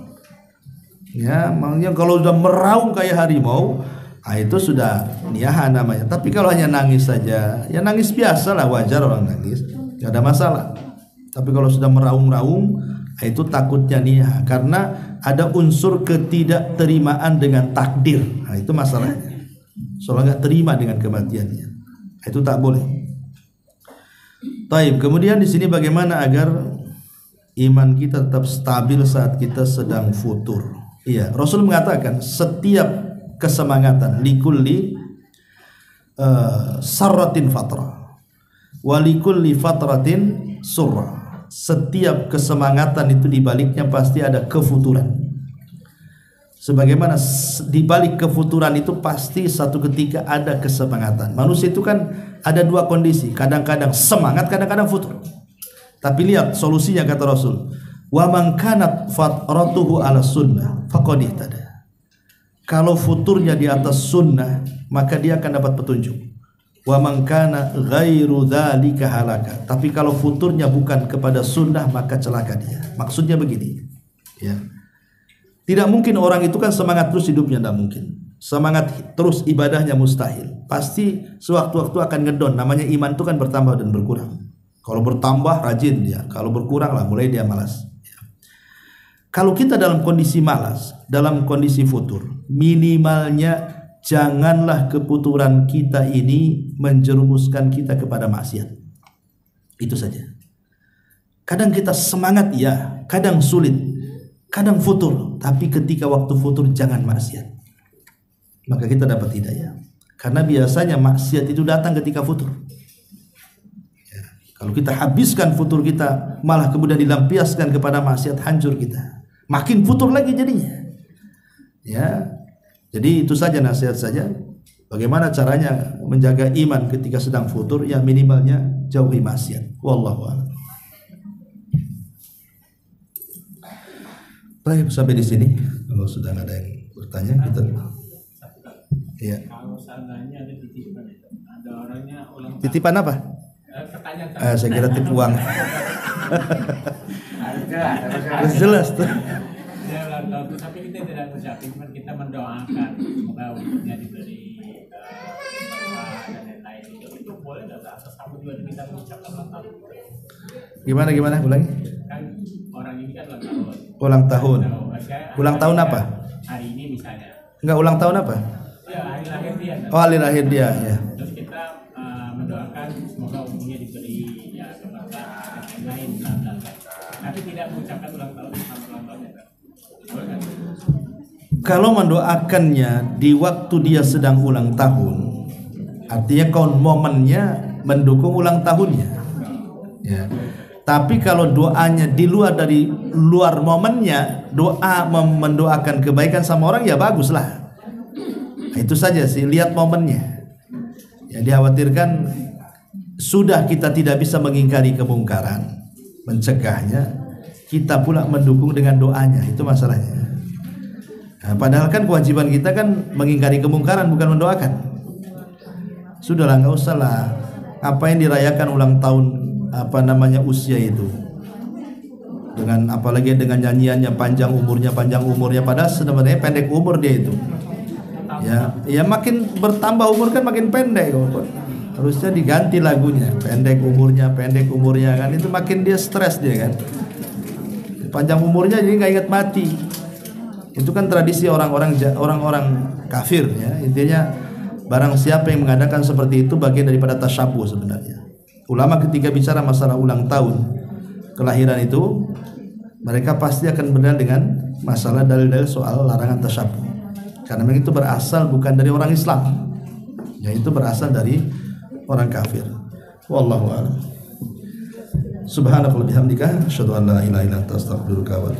Ya, makanya kalau sudah meraung kayak harimau, itu sudah niyah namanya. Tapi kalau hanya nangis saja, ya nangis biasa lah, wajar orang nangis, tidak ada masalah. Tapi kalau sudah meraung-raung, itu takutnya niyah, karena ada unsur ketidakterimaan dengan takdir. Nah, itu masalahnya. Soalnya nggak terima dengan kematiannya, itu tak boleh. Taib. Kemudian di sini bagaimana agar iman kita tetap stabil saat kita sedang futur? Iya, Rasul mengatakan setiap kesemangatan likulli sarratin fatra, walikulli fatratin surra. Setiap kesemangatan itu dibaliknya pasti ada kefuturan. Sebagaimana di balik kefuturan itu pasti satu ketika ada kesemangatan. Manusia itu kan ada dua kondisi, kadang-kadang semangat, kadang-kadang futur. Tapi lihat solusinya, kata Rasul, wa man kanat fatratuhu ala sunnah faqad ihtada. Kalau futurnya di atas sunnah, maka dia akan dapat petunjuk. Wa man kana ghairu dzalika halaka. Tapi kalau futurnya bukan kepada sunnah, maka celaka dia. Maksudnya begini, ya. Tidak mungkin orang itu kan semangat terus hidupnya, tidak mungkin. Semangat terus ibadahnya mustahil. Pasti sewaktu-waktu akan ngedon. Namanya iman itu kan bertambah dan berkurang. Kalau bertambah rajin dia, kalau berkurang lah mulai dia malas. Kalau kita dalam kondisi malas, dalam kondisi futur, minimalnya janganlah kefuturan kita ini menjerumuskan kita kepada maksiat. Itu saja. Kadang kita semangat ya, kadang sulit, kadang futur, tapi ketika waktu futur jangan maksiat, maka kita dapat hidayah. Karena biasanya maksiat itu datang ketika futur. Ya, kalau kita habiskan futur kita, malah kemudian dilampiaskan kepada maksiat, hancur kita. Makin futur lagi jadinya. Ya, jadi itu saja nasihat saja. Bagaimana caranya menjaga iman ketika sedang futur? Ya minimalnya jauhi maksiat. Wallahu a'lam. Baik, sampai di sini. Kalau sudah ada yang bertanya, kita. Iya. Kalau seandainya ada titipan itu, ada orangnya ulang tahun. Titipan apa? Pertanyaan. Saya kira tip uang. Harus jelas tuh. Dia ulang tahun, tapi kita tidak mengucapkan, cuma kita mendoakan semoga umurnya diberi dan lain-lain. Itu boleh nggak? Atas kamu juga kita mengucapkan ulang tahun. Gimana? Ulangi. Kan orang ini kan ulang tahun. Ulang tahun. Ulang tahun apa? Hari ini misalnya. Enggak, ulang tahun apa? Ya, hari lahir dia. Oh, hari lahir dia, ya. Terus kita mendoakan semoga umurnya diberi ya keberkahan dan lain-lain, bla bla bla. Tapi tidak mengucapkan ulang tahun sama ulang tahunnya. Boleh kan? Kalau mendoakannya di waktu dia sedang ulang tahun, artinya momennya mendukung ulang tahunnya. Ya. Tapi kalau doanya di luar momennya, doa mendoakan kebaikan sama orang, ya baguslah. Nah, itu saja sih, lihat momennya. Ya, dikhawatirkan sudah kita tidak bisa mengingkari kemungkaran, mencegahnya, kita pula mendukung dengan doanya, itu masalahnya. Nah, padahal kan kewajiban kita kan mengingkari kemungkaran, bukan mendoakan. Sudahlah, nggak usah lah. Apa yang dirayakan ulang tahun usia itu, dengan apalagi dengan nyanyiannya panjang umurnya, padahal sebenarnya pendek umur dia itu. Ya makin bertambah umur kan makin pendek. Harusnya diganti lagunya, pendek umurnya kan, itu makin dia stres dia kan. Panjang umurnya jadi nggak ingat mati. Itu kan tradisi orang-orang kafir ya. Intinya barang siapa yang mengadakan seperti itu bagian daripada tasyabuh sebenarnya. Ulama ketika bicara masalah ulang tahun kelahiran itu, mereka pasti akan benar dengan masalah dalil-dalil soal larangan tasyabuh. Karena memang itu berasal bukan dari orang Islam, ya itu berasal dari orang kafir. Wallahu a'lam. Subhanakallahumma bihamdika asyhadu an la ilaha illa anta astaghfiruka wa